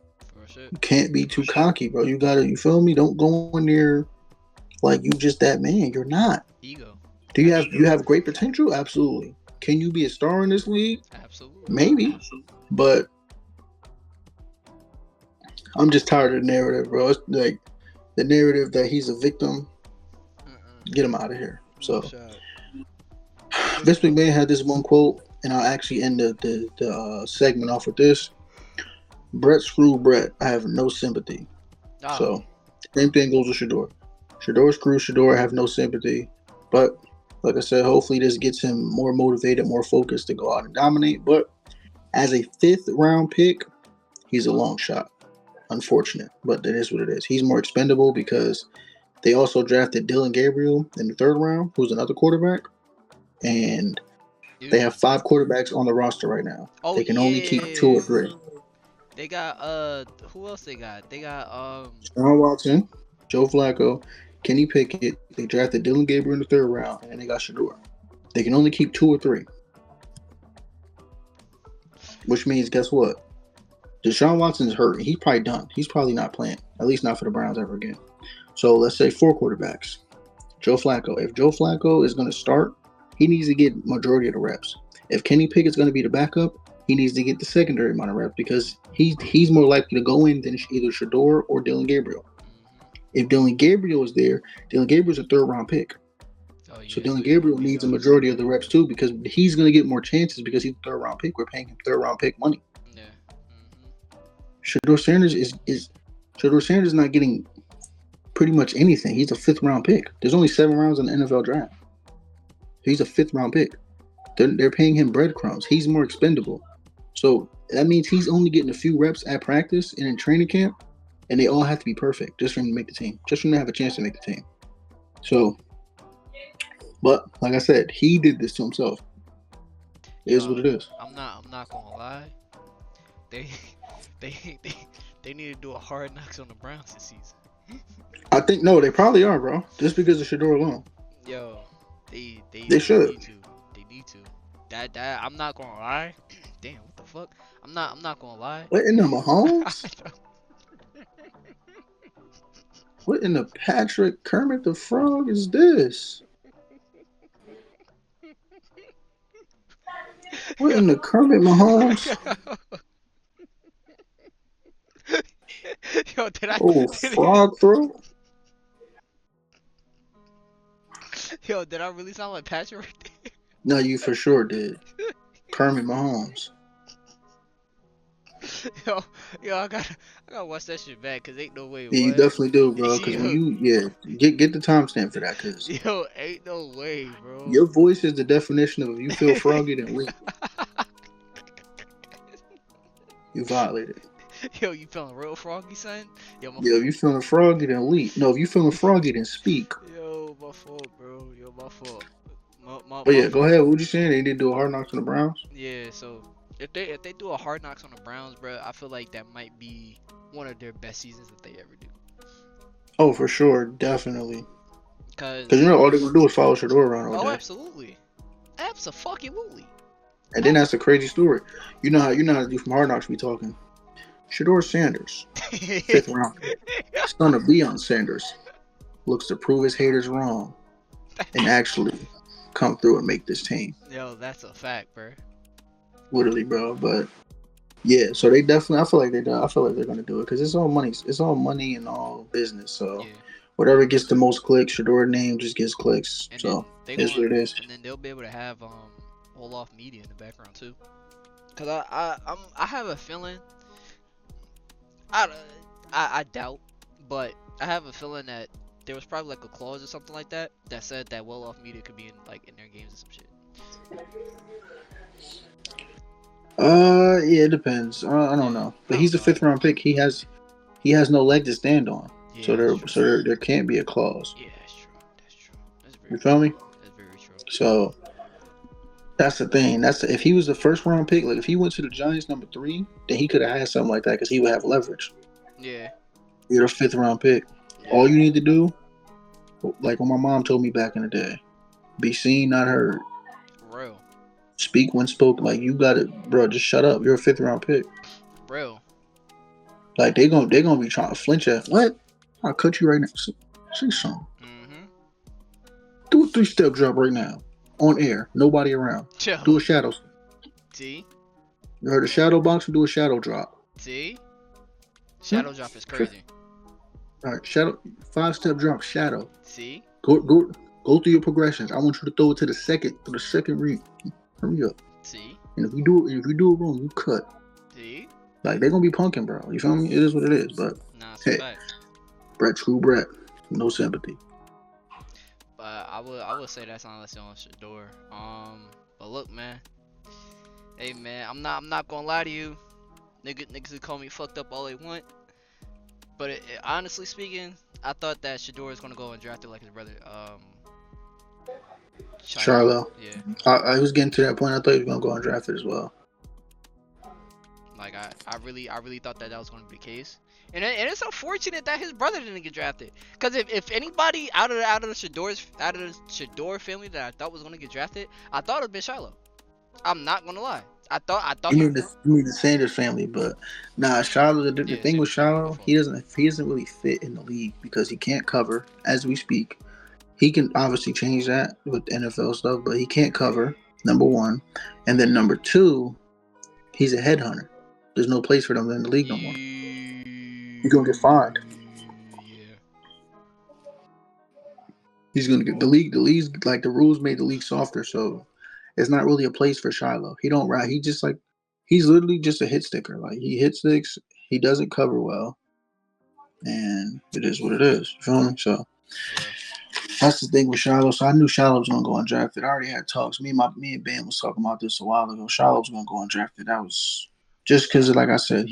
You can't be too cocky, bro. You feel me? Don't go in there like you just that man. You're not. Ego. Do you have great potential? Absolutely. Can you be a star in this league? Absolutely. Maybe. But I'm just tired of the narrative, bro. It's like the narrative that he's a victim. Get him out of here. So Vince McMahon had this one quote, and I'll actually end the segment off with this. Brett screw Brett. I have no sympathy. Oh. So same thing goes with Shador. Shador screw Shador. I have no sympathy. But like I said, hopefully this gets him more motivated, more focused to go out and dominate. But as a 5th round pick, he's a long shot. Unfortunate, but that is what it is. He's more expendable because they also drafted Dylan Gabriel in the 3rd round, who's another quarterback. And they have 5 quarterbacks on the roster right now. Oh, they can only keep 2 or 3. They got who else they got? They got Sean Watson, Joe Flacco, Kenny Pickett. They drafted Dylan Gabriel in the 3rd round, and then they got Shador. They can only keep 2 or 3. Which means, guess what? Deshaun Watson's hurt. He's probably done. He's probably not playing. At least not for the Browns ever again. So let's say 4 quarterbacks. Joe Flacco. If Joe Flacco is going to start, he needs to get majority of the reps. If Kenny Pickett's going to be the backup, he needs to get the secondary amount of reps because he's more likely to go in than either Shador or Dylan Gabriel. If Dylan Gabriel is there, Dylan Gabriel's a 3rd round pick. So Dylan Gabriel needs a majority of the reps too because he's going to get more chances because he's a 3rd round pick. We're paying him 3rd round pick money. Yeah. Shador Sanders is not getting pretty much anything. He's a 5th round pick. There's only 7 rounds in the NFL draft. He's a 5th round pick. They're paying him breadcrumbs. He's more expendable. So that means he's only getting a few reps at practice and in training camp, and they all have to be perfect just for him to make the team, just for him to have a chance to make the team. So, but like I said, he did this to himself. It is what it is. I'm not gonna lie. They need to do a Hard Knocks on the Browns this season. I think no, they probably are, bro. Just because of Shador alone. Yo, they should. They need to. That I'm not gonna lie. Damn, what the fuck? I'm not gonna lie. What in the Mahomes? What in the Patrick Kermit the Frog is this? What in the Kermit Mahomes? Yo, did I? Oh, frog throat. Yo, did I really sound like Patrick right there? No, you for sure did. Kermit Mahomes. Yo, I gotta watch that shit back, cause ain't no way. Yeah, you definitely do, bro. Cause when you get the timestamp for that, cause yo, ain't no way, bro. Your voice is the definition of if you feel froggy, then leave. You violated. Yo, you feeling real froggy, son? Yo, if you feeling froggy, then leave. No, if you feeling froggy, then speak. Yo, my fault, bro. Yo, my fault. But yeah, go ahead. What you saying? They did do a Hard Knocks on the Browns? Yeah, so if they do a Hard Knocks on the Browns, bro, I feel like that might be one of their best seasons that they ever do. Oh, for sure, definitely. Cause you know all they're gonna do is follow Shador around all day. Absolutely. And then that's a crazy story. You know how to do from Hard Knocks. We talking. Shador Sanders, 5th round pick, son of Deion Sanders, looks to prove his haters wrong and actually come through and make this team. Yo, that's a fact, bro. Literally, bro. But yeah, so they definitely. I feel like they're gonna do it because it's all money. It's all money and all business. So whatever gets the most clicks, Shador name just gets clicks. And so it's what it is. And then they'll be able to have Olaf Media in the background too. Cause I have a feeling. I doubt, but I have a feeling that there was probably like a clause or something like that said that Well-Off Media could be in their games or some shit. Yeah, it depends. I don't know, but he's a 5th round pick. He has no leg to stand on, so there can't be a clause. Yeah, that's true. You feel me? That's very true. So That's the thing. If he was the first round pick, like if he went to the Giants number 3, then he could have had something like that because he would have leverage. Yeah. You're a 5th round pick. Yeah. All you need to do, like what my mom told me back in the day, be seen, not heard. Real. Speak when spoke. Like you got it, bro. Just shut up. You're a 5th round pick. Real. Like they gonna be trying to flinch at what? I'll cut you right now. Say something. Do a 3-step drop right now. On air. Nobody around. Chill. Do a shadow. See? You heard a shadow box and do a shadow drop. See? Shadow drop is crazy. Alright, shadow 5-step drop, shadow. See? Go through your progressions. I want you to throw it to the second read. Hurry up. See? And if you do it wrong, you cut. See? Like they're gonna be punking, bro. You feel me? It is what it is, but nah, it's hey, Brett, true Brett. No sympathy. But I would say that's honestly on Shador. But look, man. Hey, man, I'm not gonna lie to you. Niggas can call me fucked up all they want. But honestly speaking, I thought that Shador was gonna go and draft it like his brother, Charlo. Yeah. I was getting to that point. I thought he was gonna go and draft it as well. Like I really thought that was gonna be the case. And it's unfortunate that his brother didn't get drafted. Cause if anybody out of the Shador family that I thought was gonna get drafted, I thought it'd been Shiloh. I'm not gonna lie. I thought you mean the Sanders family, but nah, Shiloh. The thing with Shiloh, he doesn't really fit in the league because he can't cover as we speak. He can obviously change that with NFL stuff, but he can't cover. Number one, and then number 2, he's a headhunter. There's no place for them in the league no more. You're gonna get fined. Yeah. He's gonna get the league's like the rules made the league softer, so it's not really a place for Shiloh. He don't ride. He just like he's literally just a hit sticker. Like he hit sticks. He doesn't cover well, and it is what it is. You feel me? So that's the thing with Shiloh. So I knew Shiloh was gonna go undrafted. I already had talks. Me and Ben was talking about this a while ago. Shiloh was gonna go undrafted. That was just because, like I said,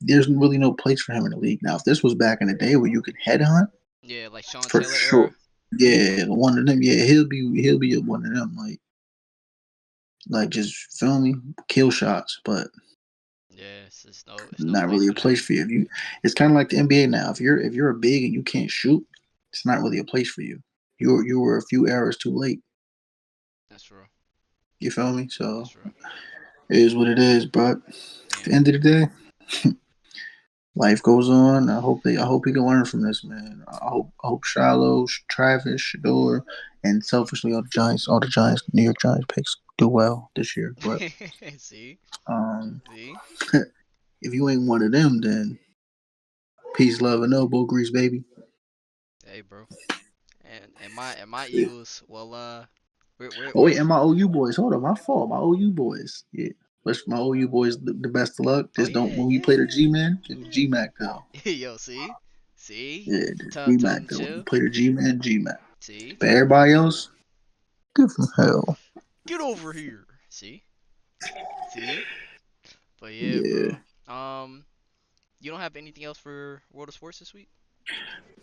there's really no place for him in the league now. If this was back in the day where you could headhunt, Yeah, like Sean for Taylor sure. Era. Yeah, one of them. Yeah, he'll be one of them. Like just feel me, kill shots, but yeah, it's not really a place for you. It's kind of like the NBA now. If you're a big and you can't shoot, it's not really a place for you. You were a few errors too late. That's true. You feel me? So it is what it is. But at the end of the day, life goes on. I hope he can learn from this, man. I hope Shiloh, Travis, Shador, and selfishly all the Giants, New York Giants picks do well this year. But see, if you ain't one of them, then peace, love, and elbow grease, baby. Hey, bro. And my Eagles, well, and my OU boys. Hold on, my fault. My OU boys. Yeah. Wish my OU boys the best of luck. Just when we play the G-Man, just G-Mac though. Yo, see? Yeah, G-Mac though. When we play the G-Man, G-Mac. See? But everybody else, give them hell. Get over here. See? But yeah, bro. You don't have anything else for World of Sports this week?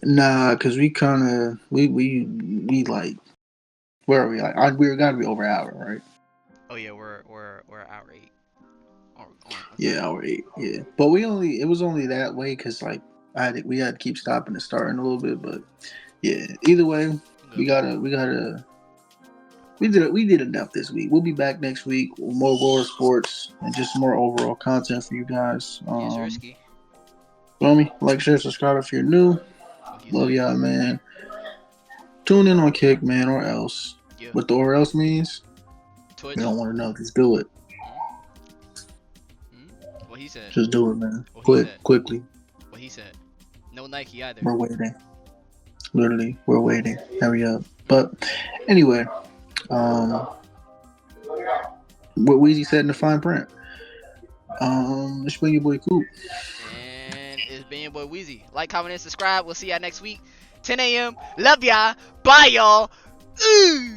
Nah, cause we like, where are we? Like, we gotta be over an hour, right? Oh yeah, we're hour 8. Yeah, hour 8. Yeah, but it was only that way because like we had to keep stopping and starting a little bit, but yeah. Either way, we did enough this week. We'll be back next week with more World of Sports and just more overall content for you guys. Risky. Feel me? Like, share, subscribe if you're new. Love y'all, man. Tune in on Kick, man, or else. Yeah. What the or else means? Twitch. You don't want to know. Just do it. What he said. Just do it, man. Quickly. What he said. No Nike either. We're waiting. Literally, we're waiting. Hurry up. But anyway, what Weezy said in the fine print. It's been your boy Coop. And it's been your boy Weezy. Like, comment, and subscribe. We'll see y'all next week. 10 a.m. Love y'all. Bye, y'all. Ooh.